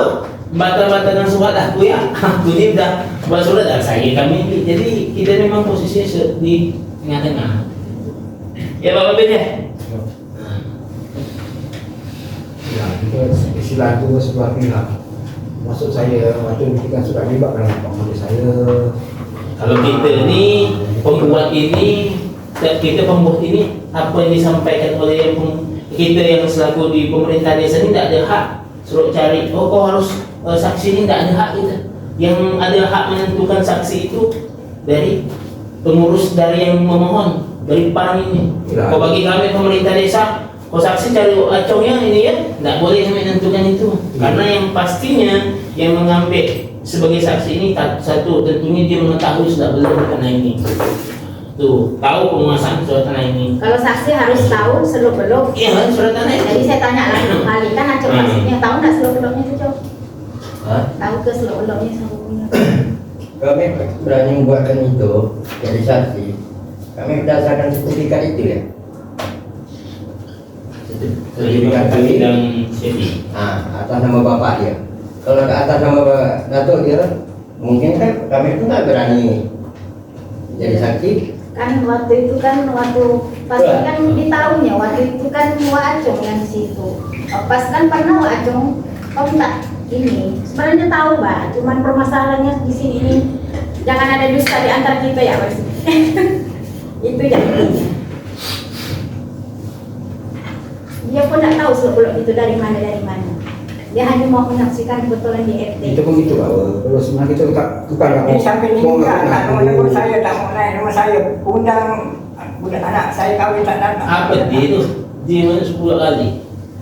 batal-batalkan surat aku ya. Aku ini udah buat surat saya kami. Jadi kita memang posisinya di tengah-tengah. Ya Bapak Ben ya. Ya, itu istilah itu sebuah pihak. Maksud saya waktu ketika sudah libat dengan Pak Muda saya. Kalau kita ini pembuat ini, kita pembuat ini apa yang disampaikan oleh kita yang selaku di pemerintah desa ini tidak ada hak suruh cari. Oh kau harus saksi ini tidak ada hak kita. Yang ada hak menentukan saksi itu dari pengurus dari yang memohon dari PAN ini. Ya. Kau bagi kami pemerintah desa. Kau saksi cari acongnya ini ya, tidak boleh kami menentukan itu. Karena yang pastinya yang mengambil sebagai saksi ini satu tentunya dia mengetahui sudah belum tanah ini. Tuh, tahu penguasaan surat tanah ini. Kalau saksi harus tahu seluk-beluk. Iya, surat tanah ini. Jadi saya tanya lagi kali kan acung maksudnya tahu nggak seluk-beluknya itu Cok? Hah? Tahu ke seluk-beluknya sambungnya. Kami berani membuatkan itu jadi saksi. Kami berdasarkan sertifikat itu ya. Sertifikat dan CV. Nah, atas nama bapak dia. Kalau ke atas nama Datuk dia, mungkin kan kami pun nggak berani jadi saksi. Kan waktu itu kan pasti kan di tahunnya waktu itu kan Wak Acung yang di situ. Pas kan pernah Wak Acung kau minta ini sebenarnya tahu Mbak, cuman permasalahannya di sini ini jangan ada dusta di antara kita ya Mas. Itu yang dia pun tidak tahu seluk-beluk itu dari mana. Dia hanya mau menyaksikan kebetulan di FT. Itu pun gitu Pak. Terus sebenarnya kita bukan nggak Di samping ini mau enggak, tak mau ngaku. nebut saya, tak mau naik nama saya. Undang budak anak saya kawin tak datang. Apa dia itu? Dia mana 10 kali.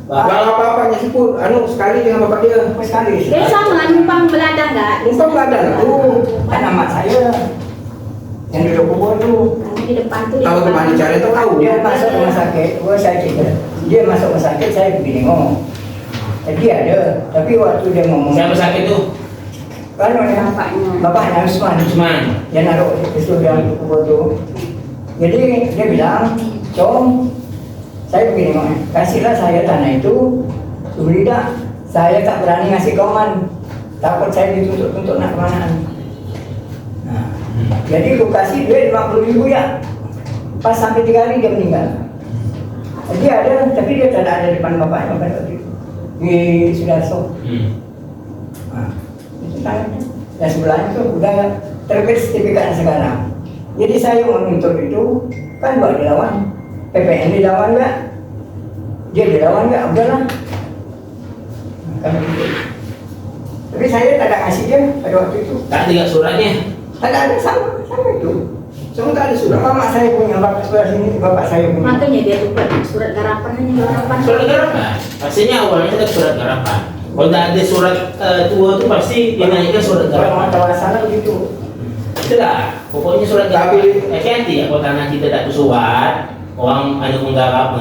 Bapak-bapaknya sebut, sekali dengan bapak dia. Apa sekali? Dia sama numpang belanda enggak? Numpang belanda itu. Kan nama saya yang duduk kubur tu. Di depan tuh. Tahu kemana cara itu tahu. Dia masuk rumah sakit, saya cerita. Dia masuk rumah sakit, saya bingung. Jadi ada, tapi waktu dia ngomong, Siapa sakit itu? kan oleh bapaknya Usman, dia naruh pistol dalam kubur tu. Jadi dia bilang, "Com, saya begini, kasihlah saya tanah itu, beli dah. Saya tak berani ngasih koman, takut saya dituntut nak kemana." Nah, jadi aku kasih duit 50.000 ya. Pas sampai 3 hari dia meninggal. Jadi ada, tapi dia tak ada di depan bapaknya pada waktu itu. Di Sudarso. Nah, itu tanahnya. Dan sebelahnya itu udah terbit sertifikat sekarang. Jadi saya menuntut itu kan buat dilawan. PPN dilawan nggak? Dia dilawan nggak? Udahlah. Nah, kan begitu. Tapi saya tak ada ngasih dia pada waktu itu. Tak ada suratnya. Tak ada sama itu. Semua tak ada surat. Bapak saya punya, bapak sebelah sini, bapak saya punya. Makanya dia tuh surat garapan hanya garapan. Surat garapan. Pastinya awalnya ada surat garapan. Kalau tidak ada surat tua itu pasti dinaikkan surat Kalau garapan. masalah sana begitu. Itulah, pokoknya surat garapan. Hati-hati ya kalau tanah kita tak bersurat, orang ada menggarap,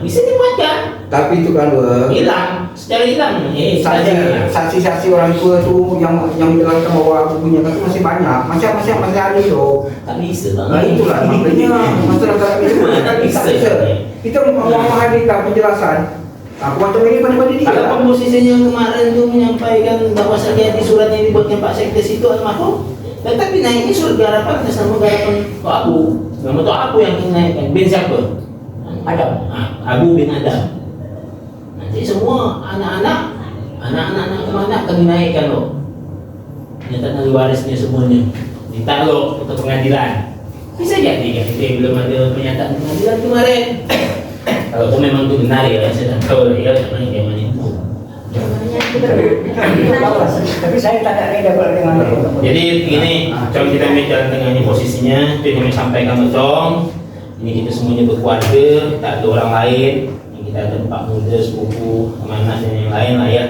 bisa dibuatkan. Tapi itu kan Hilang, secara hilang. saksi-saksi orang tua tu yang menjelaskan bahwa aku punya kaki masih banyak. Masih ada tu. Tak bisa bang. Nah itulah makanya masyarakat itu Tak bisa. Kita mau menghadirkan penjelasan. Aku macam ini pada dia. Kalau komposisinya kemarin tu menyampaikan bahwa saja di surat yang dibuatkan Pak Sekdes itu almarhum, tetapi naiknya surat garapan atas nama garapan Pak Abu. Nama tu Abu yang dinaikkan. Bin siapa? Adam. Abu bin Adam. Nanti semua anak-anak kemana akan dinaikkan loh. Nyatakan ahli warisnya semuanya ditaruh untuk pengadilan. Bisa jadi kan itu belum ada pernyataan pengadilan kemarin. Kalau itu memang itu benar ya, saya tak tahu ya sebenarnya kayak mana itu. Tapi saya tak ada reda kalau dengan Jadi gini, Cong kita ambil jalan tengah ini posisinya, itu yang kami sampaikan ke Cong. Ini kita semuanya berkeluarga, tak ada orang lain. Yang kita ada Pak Muda, sepupu, amanah dan yang lain lah ya.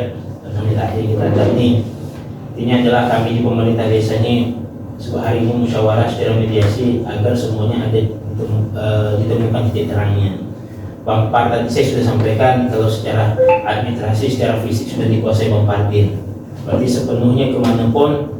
Kami tak ada kita ada ini. Intinya adalah kami di pemerintah desa ini sebuah hari ini musyawarah secara mediasi agar semuanya ada ditemukan titik terangnya. Bang Par tadi saya sudah sampaikan kalau secara administrasi, secara fisik sudah dikuasai Bang Pardin. Berarti sepenuhnya kemanapun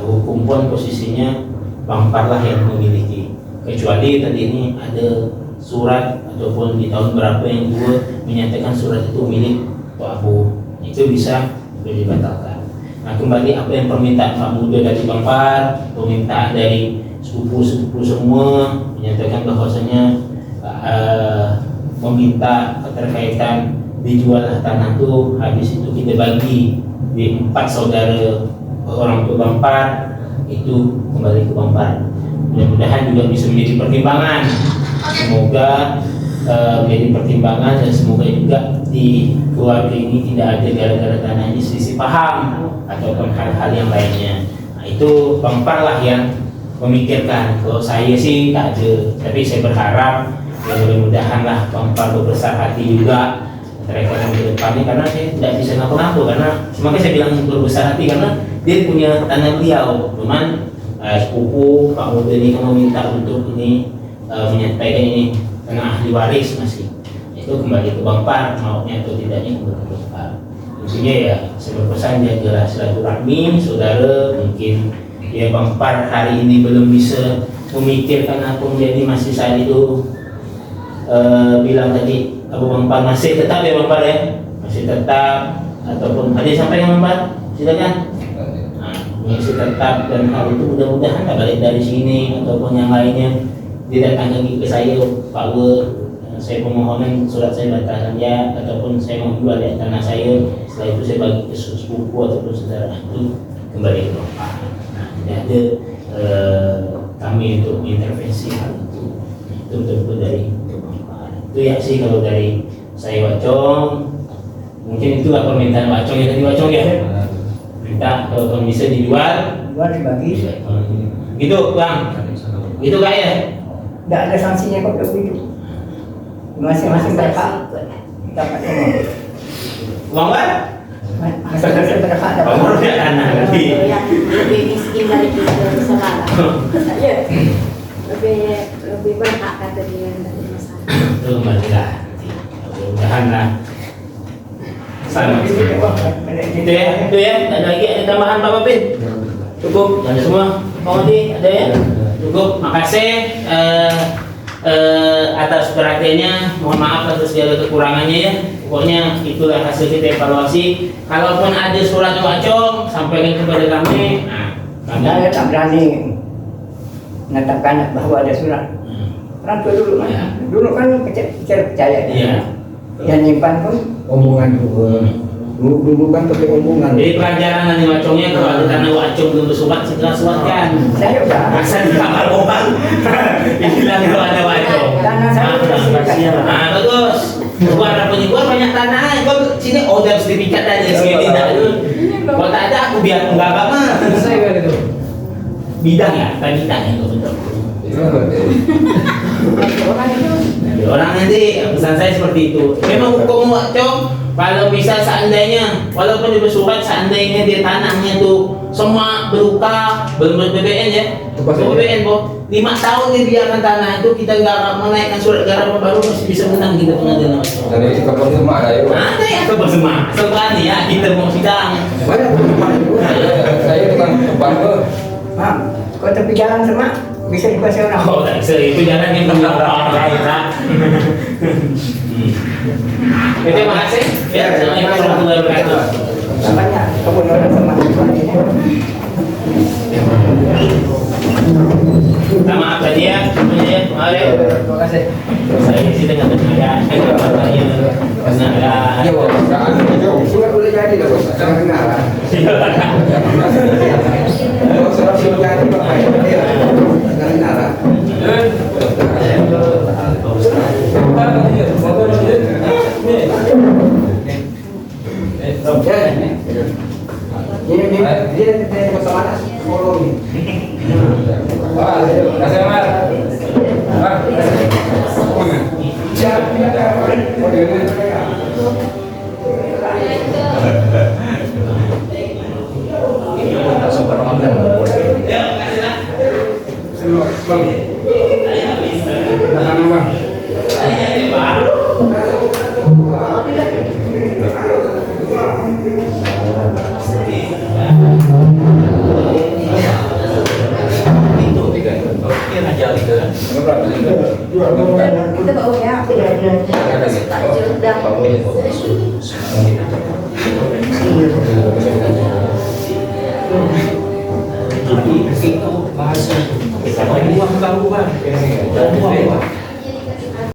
hukum pun posisinya Bang Par lah yang memiliki. Kecuali tadi ini ada surat ataupun di tahun berapa yang dua menyatakan surat itu milik Pak Abu, itu bisa dibatalkan. Nah kembali apa yang permintaan Pak Muda dari Bang Par, permintaan dari sepupu-sepupu semua menyatakan bahwasanya meminta keterkaitan dijual tanah itu, habis itu kita bagi di 4 saudara orang tua Bang Par, itu kembali ke Bang Par. Mudah-mudahan juga bisa menjadi pertimbangan, semoga menjadi pertimbangan dan semoga juga di keluarga ini tidak ada gara-gara tanah ini selisih paham ataupun hal-hal yang lainnya. Nah itu Bang Par lah yang memikirkan. Kalau saya sih tak ada, tapi saya berharap ya mudah-mudahan lah Bang Par berbesar hati juga terkait ke depannya, karena saya tidak bisa ngaku-ngaku, karena semakanya saya bilang berbesar hati karena dia punya tanah beliau, cuman sepupu Pak Muda ini kan meminta untuk ini menyampaikan ini karena ahli waris masih, itu kembali ke Bang Par maunya atau tidaknya kembali ke Bang Par. Intinya ya saya berpesan jagalah silaturahmi saudara. Mungkin ya Bang Par hari ini belum bisa memikirkan apa menjadi masih saat itu bilang tadi Abu Bang Par masih tetap ya Bang Par ya, masih tetap ataupun ada yang sampaikan Bang Par, silakan. Masih tetap, dan hal itu mudah-mudahan tak balik dari sini ataupun yang lainnya tidak datang lagi ke saya, Pak Wer, saya pemohonan surat saya batalkan ya, ataupun saya mau jual ya tanah saya, setelah itu saya bagi ke sepupu ataupun saudara, itu kembali ke Bapak. Nah tidak ada kami untuk intervensi hal itu betul-betul dari Bapak. Itu ya sih kalau dari saya Wacong, mungkin itulah permintaan Wacong ya tadi Wacong ya. Minta kalau bisa dijual dibagi. Gitu Bang, gitu Kak ya? Tidak ada sanksinya kok begitu. Masing-masing berhak dapat semua. Bang Bar? Masing-masing berhak dapat. Bang Bar punya tanah nanti. Yang lebih miskin dari kita sekarang. Ya, lebih berhak kata dia dari masalah. Itu kembali lah. Mudah-mudahan lah. Sama. Itu ya. Ada lagi ada tambahan Pak Papin? Cukup. Ada semua. Pak Odi ada ya? Cukup. Makasih atas perhatiannya. Mohon maaf atas segala kekurangannya ya. Pokoknya itulah hasil kita evaluasi. Kalaupun ada surat Wacong, sampaikan kepada kami. Nah, Saya tak berani mengatakan bahwa ada surat. Orang tua dulu kan, Ya. dulu kan percaya. Iya. Yang nyimpan pun omongan dulu. Dulu kan pakai omongan. Jadi pelajaran nanti Wacongnya kalau ada tanah Wacong belum bersurat segera suratkan. Saya udah. Masa di kamar orang bilang kalau ada Wacong. Tanah saya sudah siapkan. Nah bagus. Gua ada punya gua banyak tanah. Gua sini order sertifikat aja segini dah. Kalau tak ada aku biar enggak apa-apa. Saya kan itu. Bidang ya, kan bidang itu betul. Orang itu Orang nanti pesan saya seperti itu. Memang hukum Wacong kalau bisa seandainya walaupun di bersurat seandainya dia tanahnya tuh semua berupa belum BBN ya, BBN boh 5 tahun dibiarkan tanah itu kita nggak menaikkan surat garapan baru masih bisa menang kita pengadilan Wacong. Dari kapal semua ada ya. Ada ya ke Bersema, sekali ya kita mau sidang. Banyak teman itu. Saya tukang kebang tuh. Mak, kau tepi jalan sama bisa dikuasai orang. Oh, tak bisa itu jalan yang tentang orang lain lah. Terima kasih. Ya, assalamualaikum warahmatullahi wabarakatuh. Banyak kebun orang sama ini. Sama apa dia? Ya, mari. Terima kasih. Saya isi dengan tenaga, saya tenaga. Iya, Bos. Surat boleh jadi dah bos, jangan kenalan. Kalau surat sudah jadi bapak ya, jangan kenalan. Ini dia bersama kolom ini. Wah, kasih Mar. Itu oke aja gitu kan. Kita bawa ya, takjil dan